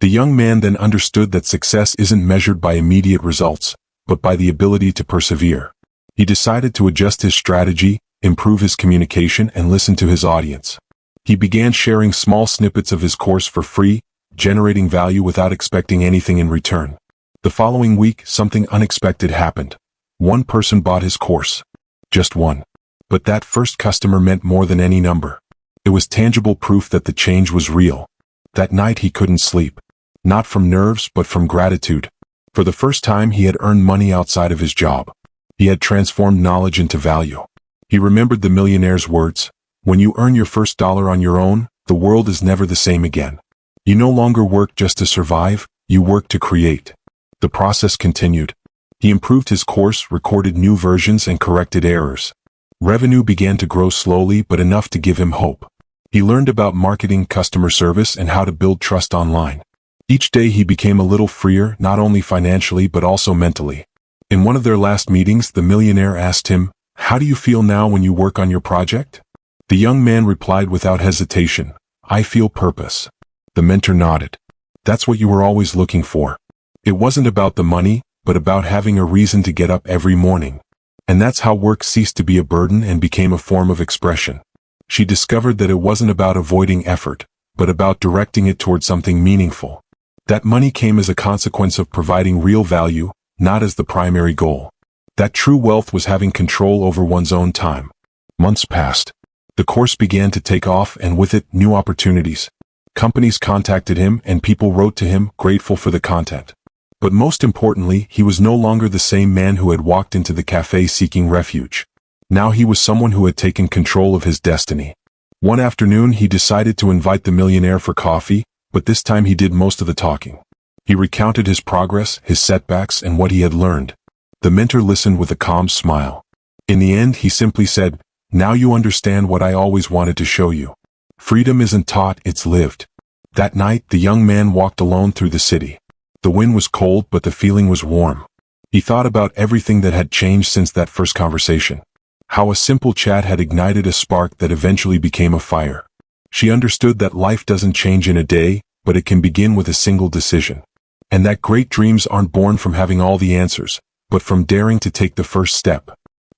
The young man then understood that success isn't measured by immediate results, but by the ability to persevere. He decided to adjust his strategy, improve his communication, and listen to his audience. He began sharing small snippets of his course for free, generating value without expecting anything in return. The following week, something unexpected happened. One person bought his course. Just one. But that first customer meant more than any number. It was tangible proof that the change was real. That night he couldn't sleep. Not from nerves, but from gratitude. For the first time he had earned money outside of his job. He had transformed knowledge into value. He remembered the millionaire's words, "When you earn your first dollar on your own, the world is never the same again. You no longer work just to survive, you work to create." The process continued. He improved his course, recorded new versions, and corrected errors. Revenue began to grow slowly but enough to give him hope. He learned about marketing, customer service, and how to build trust online. Each day he became a little freer, not only financially but also mentally. In one of their last meetings, the millionaire asked him, "How do you feel now when you work on your project?" The young man replied without hesitation, "I feel purpose." The mentor nodded. "That's what you were always looking for." It wasn't about the money, but about having a reason to get up every morning. And that's how work ceased to be a burden and became a form of expression. She discovered that it wasn't about avoiding effort, but about directing it toward something meaningful. That money came as a consequence of providing real value, not as the primary goal. That true wealth was having control over one's own time. Months passed. The course began to take off, and with it, new opportunities. Companies contacted him and people wrote to him, grateful for the content. But most importantly, he was no longer the same man who had walked into the cafe seeking refuge. Now he was someone who had taken control of his destiny. One afternoon he decided to invite the millionaire for coffee, but this time he did most of the talking. He recounted his progress, his setbacks, and what he had learned. The mentor listened with a calm smile. In the end, he simply said, "Now you understand what I always wanted to show you. Freedom isn't taught, it's lived." That night, the young man walked alone through the city. The wind was cold, but the feeling was warm. He thought about everything that had changed since that first conversation. How a simple chat had ignited a spark that eventually became a fire. She understood that life doesn't change in a day, but it can begin with a single decision. And that great dreams aren't born from having all the answers, but from daring to take the first step.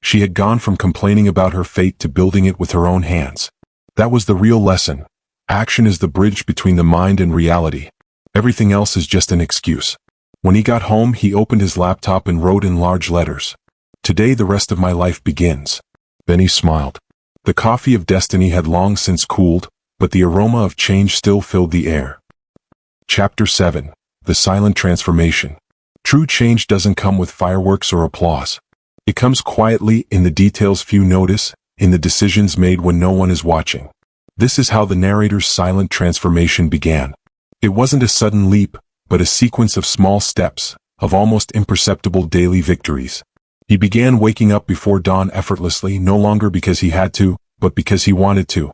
She had gone from complaining about her fate to building it with her own hands. That was the real lesson. Action is the bridge between the mind and reality. Everything else is just an excuse. When he got home, he opened his laptop and wrote in large letters, "Today the rest of my life begins." Then he smiled. The coffee of destiny had long since cooled, but the aroma of change still filled the air. Chapter 7. The Silent Transformation. True change doesn't come with fireworks or applause. It comes quietly, in the details few notice, in the decisions made when no one is watching. This is how the narrator's silent transformation began. It wasn't a sudden leap, but a sequence of small steps, of almost imperceptible daily victories. He began waking up before dawn effortlessly, no longer because he had to, but because he wanted to.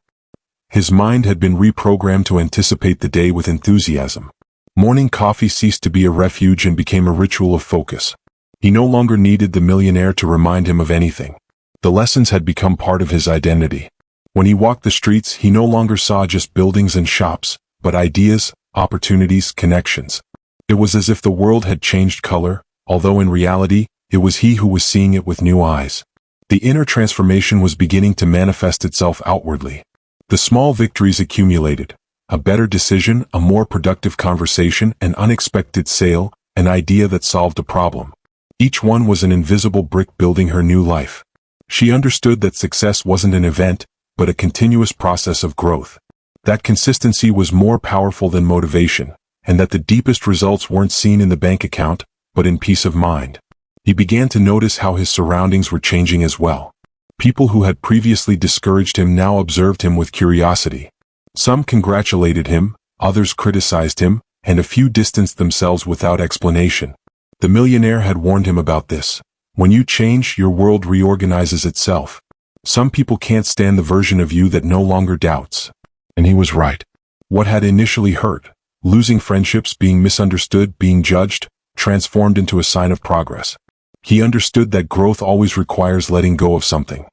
His mind had been reprogrammed to anticipate the day with enthusiasm. Morning coffee ceased to be a refuge and became a ritual of focus. He no longer needed the millionaire to remind him of anything. The lessons had become part of his identity. When he walked the streets, he no longer saw just buildings and shops, but ideas, opportunities, connections. It was as if the world had changed color, although in reality, it was he who was seeing it with new eyes. The inner transformation was beginning to manifest itself outwardly. The small victories accumulated. A better decision, a more productive conversation, an unexpected sale, an idea that solved a problem. Each one was an invisible brick building her new life. She understood that success wasn't an event, but a continuous process of growth. That consistency was more powerful than motivation, and that the deepest results weren't seen in the bank account, but in peace of mind. He began to notice how his surroundings were changing as well. People who had previously discouraged him now observed him with curiosity. Some congratulated him, others criticized him, and a few distanced themselves without explanation. The millionaire had warned him about this. When you change, your world reorganizes itself. Some people can't stand the version of you that no longer doubts. And he was right. What had initially hurt, losing friendships, being misunderstood, being judged, transformed into a sign of progress. He understood that growth always requires letting go of something.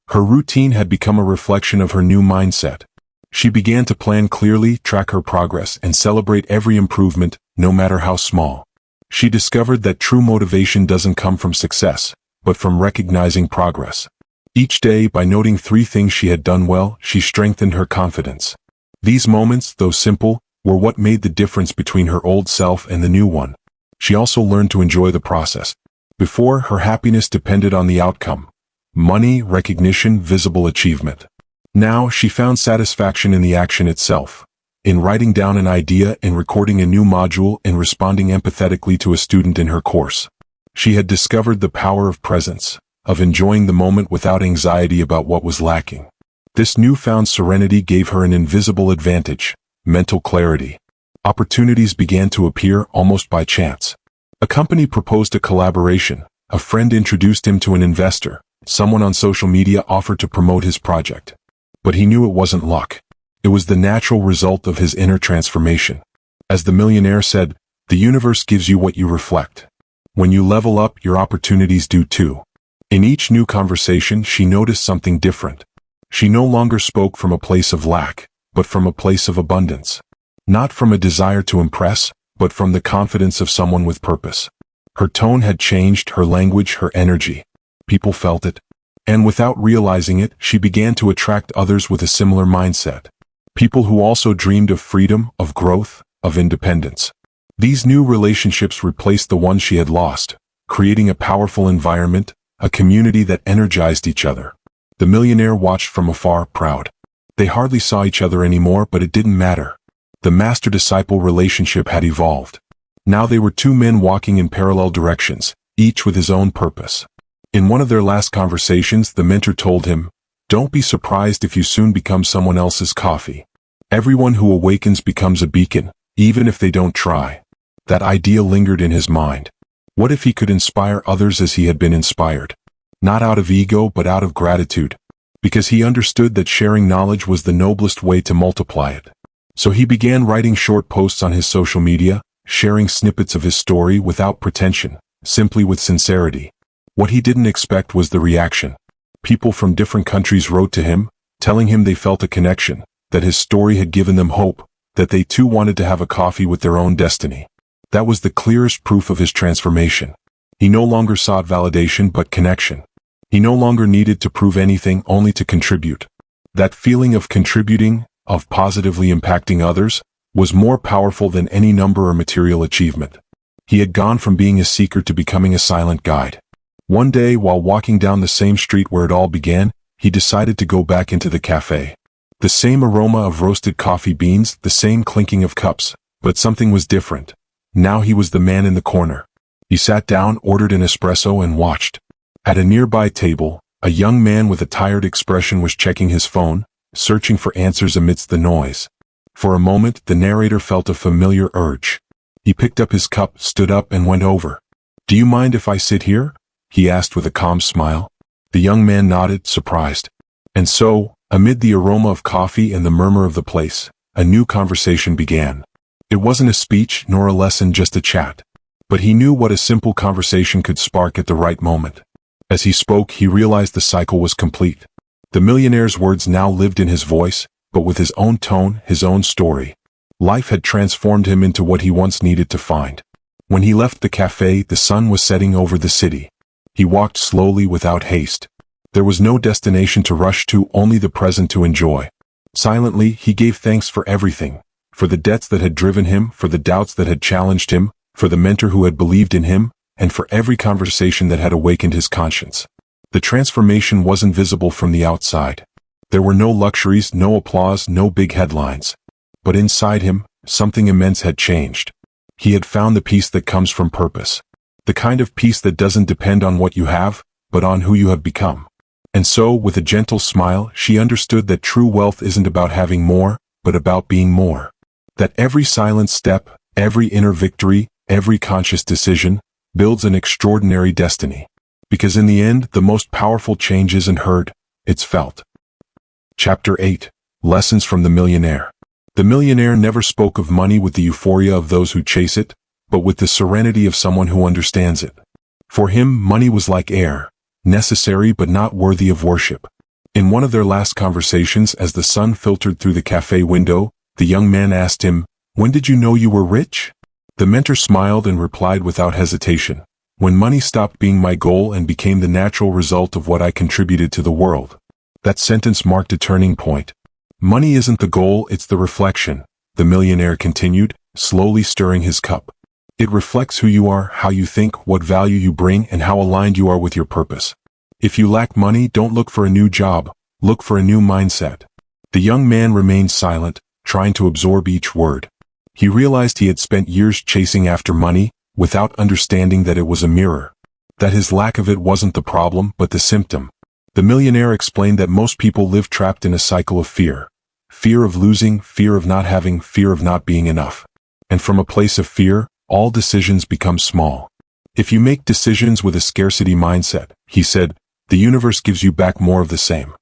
Her routine had become a reflection of her new mindset. She began to plan clearly, track her progress, and celebrate every improvement, no matter how small. She discovered that true motivation doesn't come from success, but from recognizing progress. Each day, by noting 3 things she had done well, she strengthened her confidence. These moments, though simple, were what made the difference between her old self and the new one. She also learned to enjoy the process. Before, her happiness depended on the outcome. Money, recognition, visible achievement. Now, she found satisfaction in the action itself. In writing down an idea, in recording a new module, in responding empathetically to a student in her course. She had discovered the power of presence, of enjoying the moment without anxiety about what was lacking. This newfound serenity gave her an invisible advantage, mental clarity. Opportunities began to appear almost by chance. A company proposed a collaboration, a friend introduced him to an investor, someone on social media offered to promote his project. But he knew it wasn't luck. It was the natural result of his inner transformation. As the millionaire said, the universe gives you what you reflect. When you level up, your opportunities do too. In each new conversation, she noticed something different. She no longer spoke from a place of lack, but from a place of abundance. Not from a desire to impress, but from the confidence of someone with purpose. Her tone had changed, her language, her energy. People felt it. And without realizing it, she began to attract others with a similar mindset. People who also dreamed of freedom, of growth, of independence. These new relationships replaced the ones she had lost, creating a powerful environment, a community that energized each other. The millionaire watched from afar, proud. They hardly saw each other anymore, but it didn't matter. The master-disciple relationship had evolved. Now they were two men walking in parallel directions, each with his own purpose. In one of their last conversations, the mentor told him, "Don't be surprised if you soon become someone else's coffee. Everyone who awakens becomes a beacon, even if they don't try." That idea lingered in his mind. What if he could inspire others as he had been inspired? Not out of ego, but out of gratitude. Because he understood that sharing knowledge was the noblest way to multiply it. So he began writing short posts on his social media, sharing snippets of his story without pretension, simply with sincerity. What he didn't expect was the reaction. People from different countries wrote to him, telling him they felt a connection, that his story had given them hope, that they too wanted to have a coffee with their own destiny. That was the clearest proof of his transformation. He no longer sought validation but connection. He no longer needed to prove anything, only to contribute. That feeling of contributing, of positively impacting others, was more powerful than any number or material achievement. He had gone from being a seeker to becoming a silent guide. One day, while walking down the same street where it all began, he decided to go back into the cafe. The same aroma of roasted coffee beans, the same clinking of cups, but something was different. Now he was the man in the corner. He sat down, ordered an espresso, and watched. At a nearby table, a young man with a tired expression was checking his phone, searching for answers amidst the noise. For a moment, the narrator felt a familiar urge. He picked up his cup, stood up, and went over. "Do you mind if I sit here?" he asked with a calm smile. The young man nodded, surprised. And so, amid the aroma of coffee and the murmur of the place, a new conversation began. It wasn't a speech nor a lesson, just a chat. But he knew what a simple conversation could spark at the right moment. As he spoke, he realized the cycle was complete. The millionaire's words now lived in his voice, but with his own tone, his own story. Life had transformed him into what he once needed to find. When he left the cafe, the sun was setting over the city. He walked slowly, without haste. There was no destination to rush to, only the present to enjoy. Silently, he gave thanks for everything. For the debts that had driven him, for the doubts that had challenged him, for the mentor who had believed in him, and for every conversation that had awakened his conscience. The transformation wasn't visible from the outside. There were no luxuries, no applause, no big headlines. But inside him, something immense had changed. He had found the peace that comes from purpose. The kind of peace that doesn't depend on what you have, but on who you have become. And so, with a gentle smile, she understood that true wealth isn't about having more, but about being more. That every silent step, every inner victory, every conscious decision, builds an extraordinary destiny. Because in the end, the most powerful change isn't heard, it's felt. Chapter 8. Lessons from the Millionaire. The millionaire never spoke of money with the euphoria of those who chase it, but with the serenity of someone who understands it. For him, money was like air, necessary but not worthy of worship. In one of their last conversations, as the sun filtered through the cafe window, the young man asked him, "When did you know you were rich?" The mentor smiled and replied without hesitation, "When money stopped being my goal and became the natural result of what I contributed to the world." That sentence marked a turning point. Money isn't the goal, it's the reflection, the millionaire continued, slowly stirring his cup. It reflects who you are, how you think, what value you bring, and how aligned you are with your purpose. If you lack money, don't look for a new job, look for a new mindset. The young man remained silent, trying to absorb each word. He realized he had spent years chasing after money, without understanding that it was a mirror. That his lack of it wasn't the problem, but the symptom. The millionaire explained that most people live trapped in a cycle of fear. Fear of losing, fear of not having, fear of not being enough. And from a place of fear, all decisions become small. If you make decisions with a scarcity mindset, he said, the universe gives you back more of the same.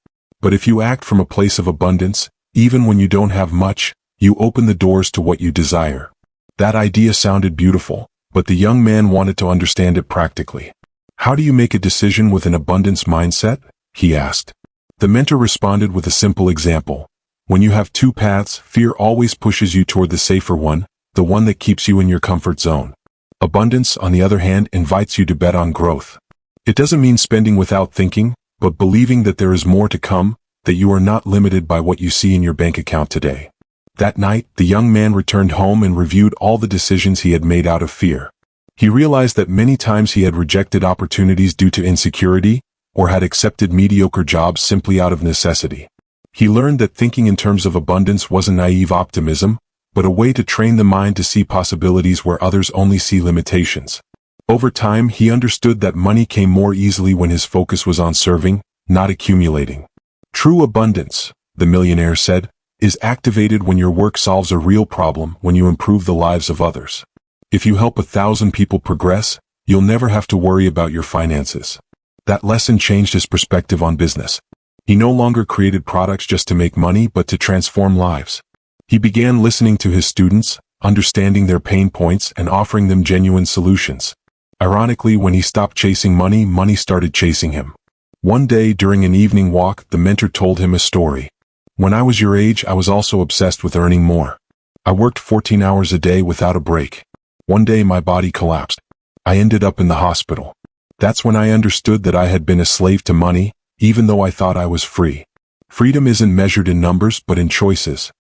But if you act from a place of abundance, even when you don't have much, you open the doors to what you desire. That idea sounded beautiful, but the young man wanted to understand it practically. How do you make a decision with an abundance mindset? He asked. The mentor responded with a simple example. When you have two paths, fear always pushes you toward the safer one, the one that keeps you in your comfort zone. Abundance, on the other hand, invites you to bet on growth. It doesn't mean spending without thinking, but believing that there is more to come, that you are not limited by what you see in your bank account today. That night, the young man returned home and reviewed all the decisions he had made out of fear. He realized that many times he had rejected opportunities due to insecurity, or had accepted mediocre jobs simply out of necessity. He learned that thinking in terms of abundance wasn't naive optimism, but a way to train the mind to see possibilities where others only see limitations. Over time, he understood that money came more easily when his focus was on serving, not accumulating. True abundance, the millionaire said, is activated when your work solves a real problem, when you improve the lives of others. If you help 1,000 people progress, you'll never have to worry about your finances. That lesson changed his perspective on business. He no longer created products just to make money but to transform lives. He began listening to his students, understanding their pain points and offering them genuine solutions. Ironically, when he stopped chasing money, money started chasing him. One day during an evening walk, the mentor told him a story. When I was your age, I was also obsessed with earning more. I worked 14 hours a day without a break. One day my body collapsed. I ended up in the hospital. That's when I understood that I had been a slave to money, even though I thought I was free. Freedom isn't measured in numbers but in choices.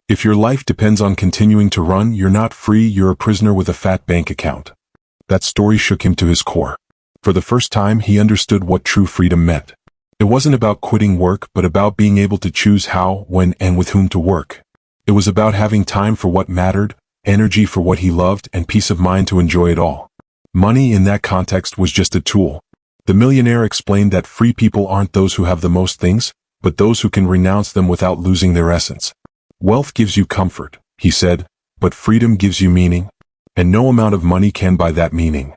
If your life depends on continuing to run, you're not free, you're a prisoner with a fat bank account. That story shook him to his core. For the first time, he understood what true freedom meant. It wasn't about quitting work, but about being able to choose how, when, and with whom to work. It was about having time for what mattered, energy for what he loved, and peace of mind to enjoy it all. Money in that context was just a tool. The millionaire explained that free people aren't those who have the most things, but those who can renounce them without losing their essence. Wealth gives you comfort, he said, but freedom gives you meaning, and no amount of money can buy that meaning.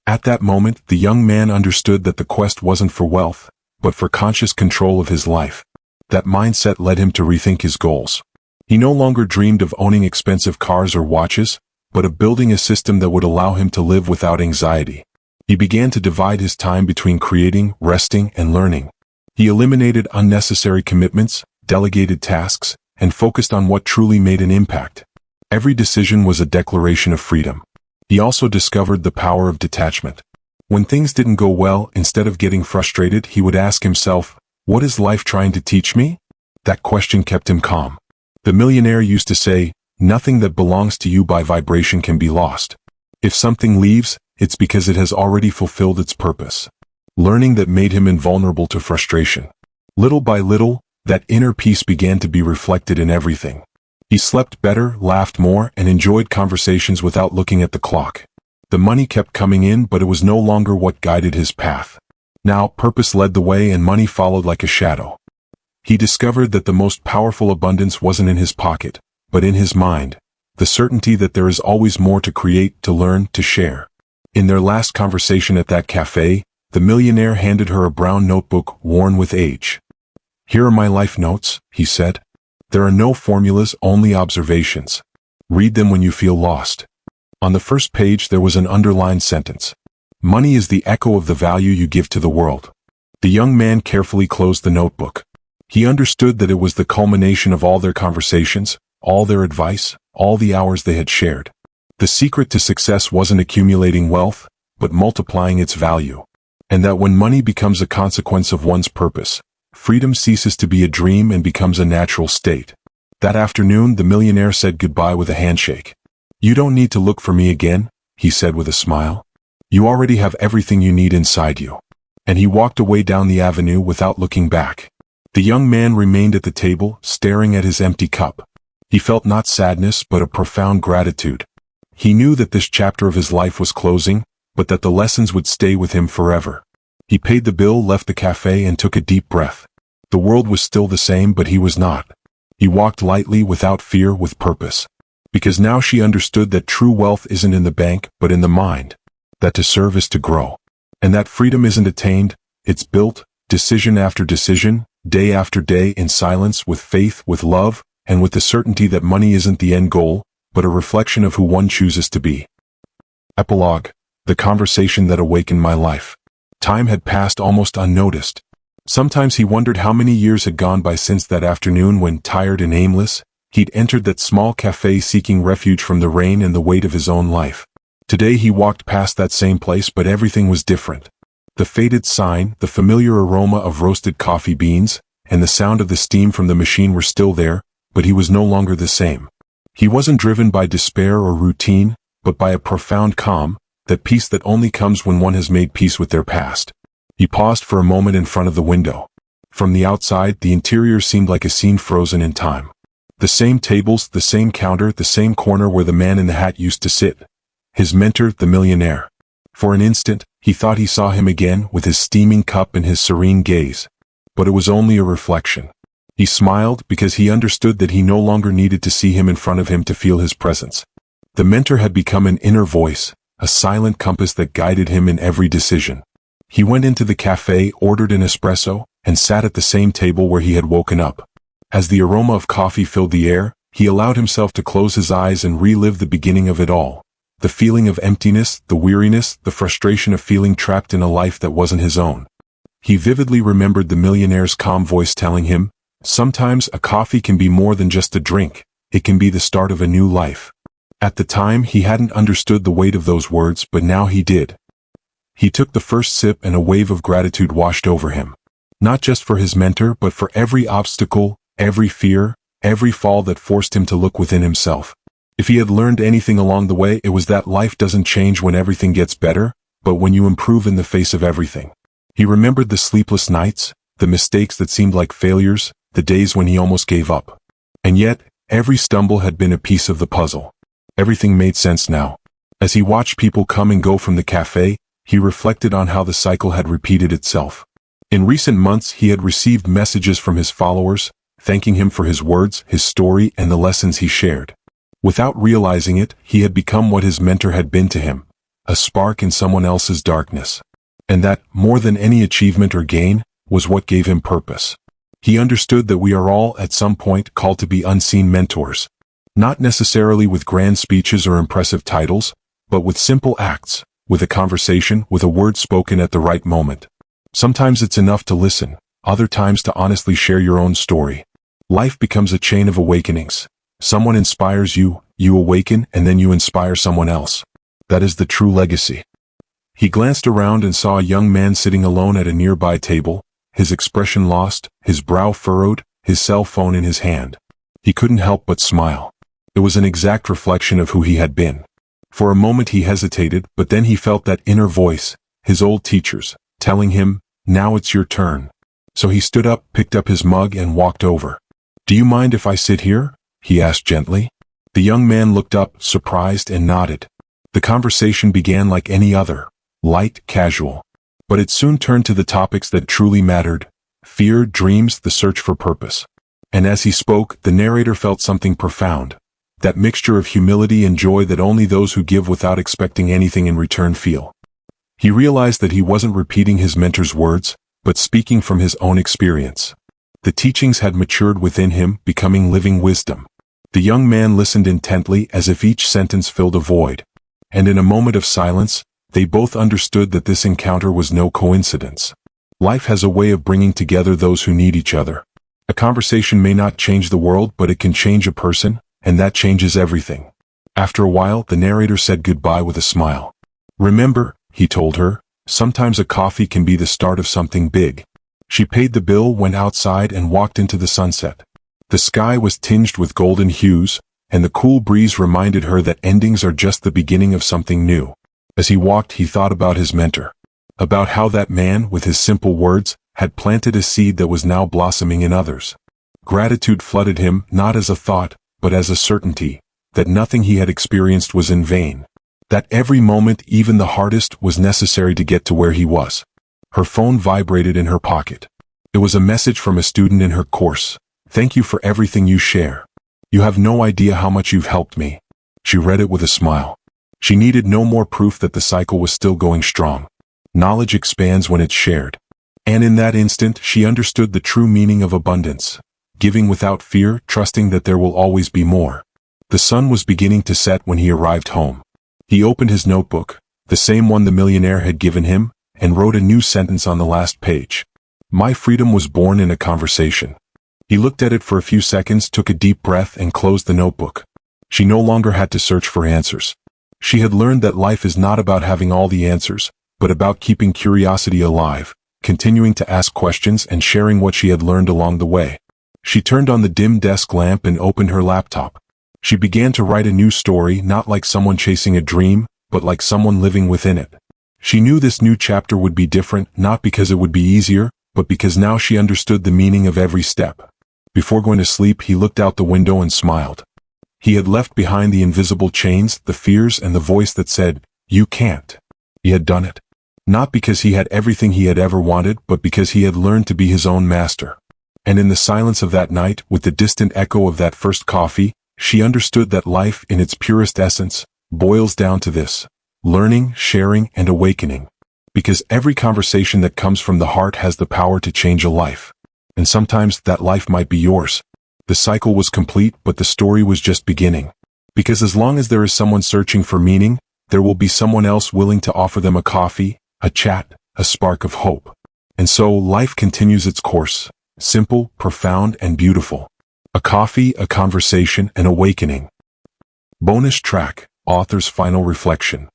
At that moment, the young man understood that the quest wasn't for wealth, but for conscious control of his life. That mindset led him to rethink his goals. He no longer dreamed of owning expensive cars or watches, but of building a system that would allow him to live without anxiety. He began to divide his time between creating, resting, and learning. He eliminated unnecessary commitments, delegated tasks, and focused on what truly made an impact. Every decision was a declaration of freedom. He also discovered the power of detachment. When things didn't go well, instead of getting frustrated, he would ask himself, "What is life trying to teach me?" That question kept him calm. The millionaire used to say, "Nothing that belongs to you by vibration can be lost. If something leaves, it's because it has already fulfilled its purpose." Learning that made him invulnerable to frustration. Little by little, that inner peace began to be reflected in everything. He slept better, laughed more, and enjoyed conversations without looking at the clock. The money kept coming in, but it was no longer what guided his path. Now, purpose led the way and money followed like a shadow. He discovered that the most powerful abundance wasn't in his pocket, but in his mind, the certainty that there is always more to create, to learn, to share. In their last conversation at that cafe, the millionaire handed her a brown notebook worn with age. "Here are my life notes," he said. "There are no formulas, only observations. Read them when you feel lost." On the first page there was an underlined sentence. "Money is the echo of the value you give to the world." The young man carefully closed the notebook. He understood that it was the culmination of all their conversations, all their advice, all the hours they had shared. The secret to success wasn't accumulating wealth, but multiplying its value. And that when money becomes a consequence of one's purpose, freedom ceases to be a dream and becomes a natural state. That afternoon, the millionaire said goodbye with a handshake. "You don't need to look for me again," he said with a smile. "You already have everything you need inside you." And he walked away down the avenue without looking back. The young man remained at the table, staring at his empty cup. He felt not sadness but a profound gratitude. He knew that this chapter of his life was closing, but that the lessons would stay with him forever. He paid the bill, left the cafe, and took a deep breath. The world was still the same, but he was not. He walked lightly, without fear, with purpose. Because now she understood that true wealth isn't in the bank, but in the mind. That to serve is to grow. And that freedom isn't attained, it's built, decision after decision, day after day, in silence, with faith, with love, and with the certainty that money isn't the end goal, but a reflection of who one chooses to be. Epilogue. The conversation that awakened my life. Time had passed almost unnoticed. Sometimes he wondered how many years had gone by since that afternoon when, tired and aimless, he'd entered that small cafe seeking refuge from the rain and the weight of his own life. Today he walked past that same place, but everything was different. The faded sign, the familiar aroma of roasted coffee beans, and the sound of the steam from the machine were still there, but he was no longer the same. He wasn't driven by despair or routine, but by a profound calm, that peace that only comes when one has made peace with their past. He paused for a moment in front of the window. From the outside, the interior seemed like a scene frozen in time. The same tables, the same counter, the same corner where the man in the hat used to sit. His mentor, the millionaire. For an instant, he thought he saw him again, with his steaming cup and his serene gaze. But it was only a reflection. He smiled because he understood that he no longer needed to see him in front of him to feel his presence. The mentor had become an inner voice, a silent compass that guided him in every decision. He went into the cafe, ordered an espresso, and sat at the same table where he had woken up. As the aroma of coffee filled the air, he allowed himself to close his eyes and relive the beginning of it all. The feeling of emptiness, the weariness, the frustration of feeling trapped in a life that wasn't his own. He vividly remembered the millionaire's calm voice telling him, "Sometimes a coffee can be more than just a drink, it can be the start of a new life." At the time, he hadn't understood the weight of those words, but now he did. He took the first sip and a wave of gratitude washed over him. Not just for his mentor, but for every obstacle, every fear, every fall that forced him to look within himself. If he had learned anything along the way, it was that life doesn't change when everything gets better, but when you improve in the face of everything. He remembered the sleepless nights, the mistakes that seemed like failures, the days when he almost gave up. And yet, every stumble had been a piece of the puzzle. Everything made sense now. As he watched people come and go from the cafe, he reflected on how the cycle had repeated itself. In recent months, he had received messages from his followers, thanking him for his words, his story, and the lessons he shared. Without realizing it, he had become what his mentor had been to him, a spark in someone else's darkness. And that, more than any achievement or gain, was what gave him purpose. He understood that we are all, at some point, called to be unseen mentors. Not necessarily with grand speeches or impressive titles, but with simple acts, with a conversation, with a word spoken at the right moment. Sometimes it's enough to listen, other times to honestly share your own story. Life becomes a chain of awakenings. Someone inspires you, you awaken, and then you inspire someone else. That is the true legacy. He glanced around and saw a young man sitting alone at a nearby table, his expression lost, his brow furrowed, his cell phone in his hand. He couldn't help but smile. It was an exact reflection of who he had been. For a moment he hesitated, but then he felt that inner voice, his old teacher's, telling him, "Now it's your turn." So he stood up, picked up his mug, and walked over. "Do you mind if I sit here?" he asked gently. The young man looked up, surprised, and nodded. The conversation began like any other, light, casual. But it soon turned to the topics that truly mattered: fear, dreams, the search for purpose. And as he spoke, the narrator felt something profound. That mixture of humility and joy that only those who give without expecting anything in return feel. He realized that he wasn't repeating his mentor's words, but speaking from his own experience. The teachings had matured within him, becoming living wisdom. The young man listened intently, as if each sentence filled a void. And in a moment of silence, they both understood that this encounter was no coincidence. Life has a way of bringing together those who need each other. A conversation may not change the world, but it can change a person, and that changes everything. After a while, the narrator said goodbye with a smile. "Remember," he told her, "sometimes a coffee can be the start of something big." She paid the bill, went outside, and walked into the sunset. The sky was tinged with golden hues, and the cool breeze reminded her that endings are just the beginning of something new. As he walked, he thought about his mentor. About how that man, with his simple words, had planted a seed that was now blossoming in others. Gratitude flooded him, not as a thought, but as a certainty, that nothing he had experienced was in vain. That every moment, even the hardest, was necessary to get to where he was. Her phone vibrated in her pocket. It was a message from a student in her course. "Thank you for everything you share. You have no idea how much you've helped me." She read it with a smile. She needed no more proof that the cycle was still going strong. Knowledge expands when it's shared. And in that instant, she understood the true meaning of abundance. Giving without fear, trusting that there will always be more. The sun was beginning to set when he arrived home. He opened his notebook, the same one the millionaire had given him, and wrote a new sentence on the last page. "My freedom was born in a conversation." He looked at it for a few seconds, took a deep breath, and closed the notebook. She no longer had to search for answers. She had learned that life is not about having all the answers, but about keeping curiosity alive, continuing to ask questions and sharing what she had learned along the way. She turned on the dim desk lamp and opened her laptop. She began to write a new story, not like someone chasing a dream, but like someone living within it. She knew this new chapter would be different, not because it would be easier, but because now she understood the meaning of every step. Before going to sleep, he looked out the window and smiled. He had left behind the invisible chains, the fears, and the voice that said, "You can't." He had done it. Not because he had everything he had ever wanted, but because he had learned to be his own master. And in the silence of that night, with the distant echo of that first coffee, she understood that life, in its purest essence, boils down to this: learning, sharing, and awakening. Because every conversation that comes from the heart has the power to change a life. And sometimes that life might be yours. The cycle was complete, but the story was just beginning. Because as long as there is someone searching for meaning, there will be someone else willing to offer them a coffee, a chat, a spark of hope. And so life continues its course, simple, profound, and beautiful. A coffee, a conversation, an awakening. Bonus track, author's final reflection.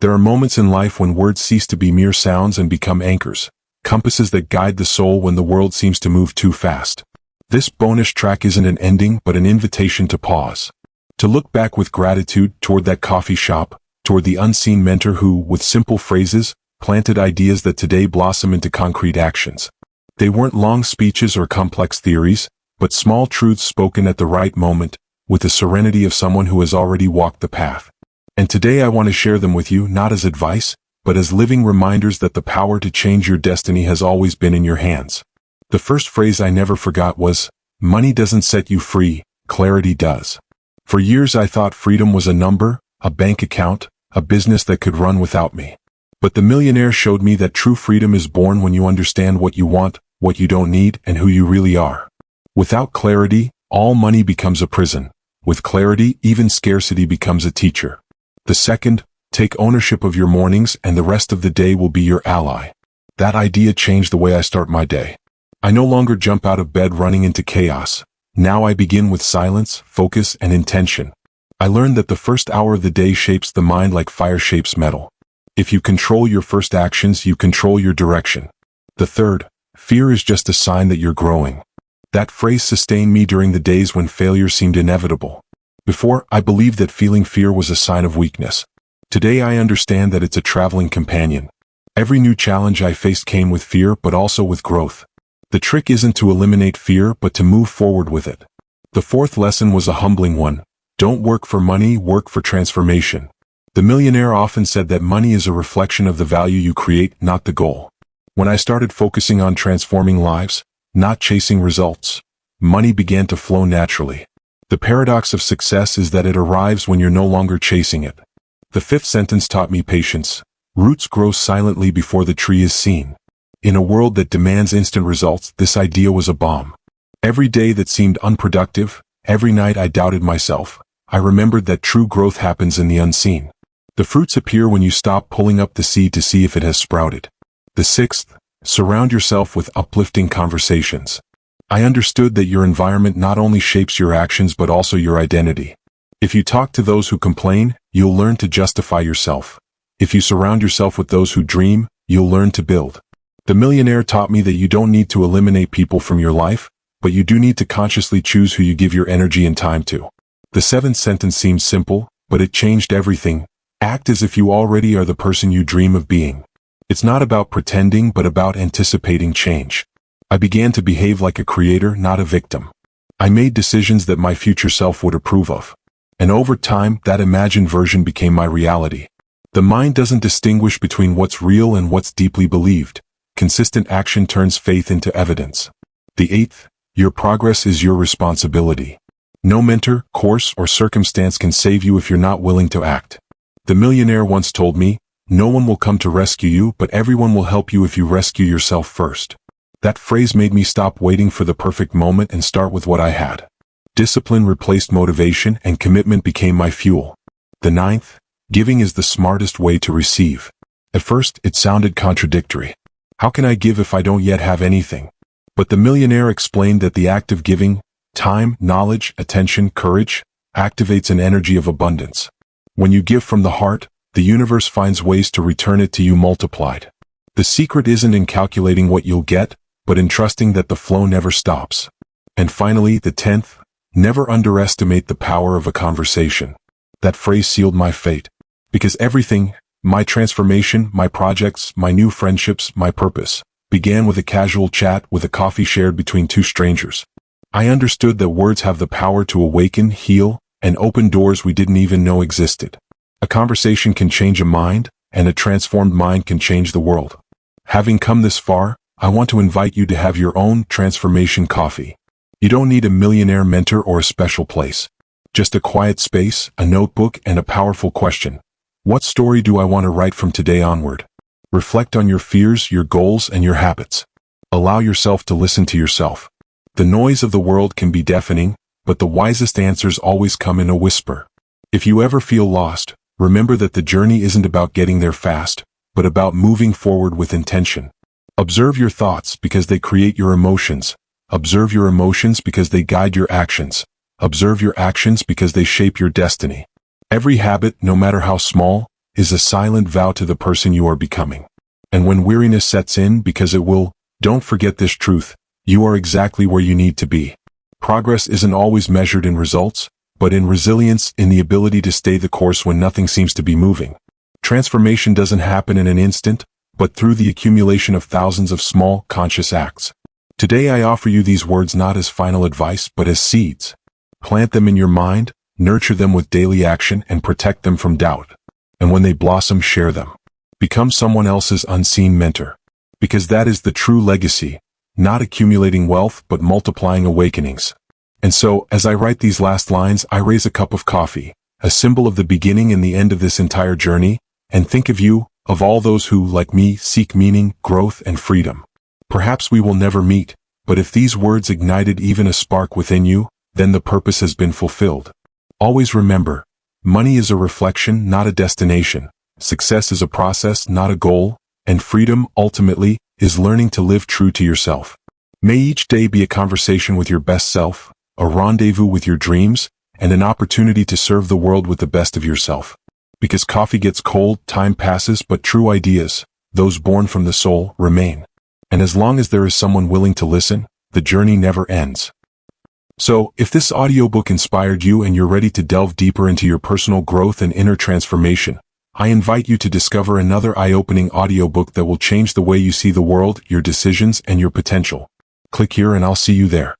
There are moments in life when words cease to be mere sounds and become anchors, compasses that guide the soul when the world seems to move too fast. This bonus track isn't an ending, but an invitation to pause. To look back with gratitude toward that coffee shop, toward the unseen mentor who, with simple phrases, planted ideas that today blossom into concrete actions. They weren't long speeches or complex theories, but small truths spoken at the right moment, with the serenity of someone who has already walked the path. And today I want to share them with you, not as advice, but as living reminders that the power to change your destiny has always been in your hands. The first phrase I never forgot was, "Money doesn't set you free, clarity does." For years I thought freedom was a number, a bank account, a business that could run without me. But the Millionaire showed me that true freedom is born when you understand what you want, what you don't need, and who you really are. Without clarity, all money becomes a prison. With clarity, even scarcity becomes a teacher. The second, take ownership of your mornings and the rest of the day will be your ally. That idea changed the way I start my day. I no longer jump out of bed running into chaos. Now I begin with silence, focus, and intention. I learned that the first hour of the day shapes the mind like fire shapes metal. If you control your first actions, you control your direction. The third, fear is just a sign that you're growing. That phrase sustained me during the days when failure seemed inevitable. Before, I believed that feeling fear was a sign of weakness. Today I understand that it's a traveling companion. Every new challenge I faced came with fear, but also with growth. The trick isn't to eliminate fear, but to move forward with it. The fourth lesson was a humbling one. Don't work for money, work for transformation. The Millionaire often said that money is a reflection of the value you create, not the goal. When I started focusing on transforming lives, not chasing results, money began to flow naturally. The paradox of success is that it arrives when you're no longer chasing it. The fifth sentence taught me patience. Roots grow silently before the tree is seen. In a world that demands instant results, this idea was a bomb. Every day that seemed unproductive, every night I doubted myself, I remembered that true growth happens in the unseen. The fruits appear when you stop pulling up the seed to see if it has sprouted. The sixth, surround yourself with uplifting conversations. I understood that your environment not only shapes your actions but also your identity. If you talk to those who complain, you'll learn to justify yourself. If you surround yourself with those who dream, you'll learn to build. The Millionaire taught me that you don't need to eliminate people from your life, but you do need to consciously choose who you give your energy and time to. The seventh sentence seemed simple, but it changed everything. Act as if you already are the person you dream of being. It's not about pretending, but about anticipating change. I began to behave like a creator, not a victim. I made decisions that my future self would approve of. And over time, that imagined version became my reality. The mind doesn't distinguish between what's real and what's deeply believed. Consistent action turns faith into evidence. The eighth, your progress is your responsibility. No mentor, course, or circumstance can save you if you're not willing to act. The Millionaire once told me, no one will come to rescue you, but everyone will help you if you rescue yourself first. That phrase made me stop waiting for the perfect moment and start with what I had. Discipline replaced motivation and commitment became my fuel. The ninth, giving is the smartest way to receive. At first, it sounded contradictory. How can I give if I don't yet have anything? But the Millionaire explained that the act of giving, time, knowledge, attention, courage, activates an energy of abundance. When you give from the heart, the universe finds ways to return it to you multiplied. The secret isn't in calculating what you'll get, but in trusting that the flow never stops. And finally, the 10th, never underestimate the power of a conversation. That phrase sealed my fate. Because everything, My transformation, my projects, my new friendships, my purpose, began with a casual chat with a coffee shared between two strangers. I understood that words have the power to awaken, heal, and open doors we didn't even know existed. A conversation can change a mind, and a transformed mind can change the world. Having come this far, I want to invite you to have your own transformation coffee. You don't need a millionaire mentor or a special place. Just a quiet space, a notebook, and a powerful question. What story do I want to write from today onward? Reflect on your fears, your goals, and your habits. Allow yourself to listen to yourself. The noise of the world can be deafening, but the wisest answers always come in a whisper. If you ever feel lost, remember that the journey isn't about getting there fast, but about moving forward with intention. Observe your thoughts because they create your emotions. Observe your emotions because they guide your actions. Observe your actions because they shape your destiny. Every habit, no matter how small, is a silent vow to the person you are becoming. And when weariness sets in, because it will, don't forget this truth: you are exactly where you need to be. Progress isn't always measured in results, but in resilience, in the ability to stay the course when nothing seems to be moving. Transformation doesn't happen in an instant, but through the accumulation of thousands of small, conscious acts. Today I offer you these words not as final advice, but as seeds. Plant them in your mind, nurture them with daily action, and protect them from doubt. And when they blossom, share them. Become someone else's unseen mentor. Because that is the true legacy, not accumulating wealth, but multiplying awakenings. And so, as I write these last lines, I raise a cup of coffee, a symbol of the beginning and the end of this entire journey, and think of you, of all those who, like me, seek meaning, growth, and freedom. Perhaps we will never meet, but if these words ignited even a spark within you, then the purpose has been fulfilled. Always remember, money is a reflection, not a destination. Success is a process, not a goal. And freedom, ultimately, is learning to live true to yourself. May each day be a conversation with your best self, a rendezvous with your dreams, and an opportunity to serve the world with the best of yourself. Because coffee gets cold, time passes, but true ideas, those born from the soul, remain. And as long as there is someone willing to listen, the journey never ends. So, if this audiobook inspired you and you're ready to delve deeper into your personal growth and inner transformation, I invite you to discover another eye-opening audiobook that will change the way you see the world, your decisions, and your potential. Click here and I'll see you there.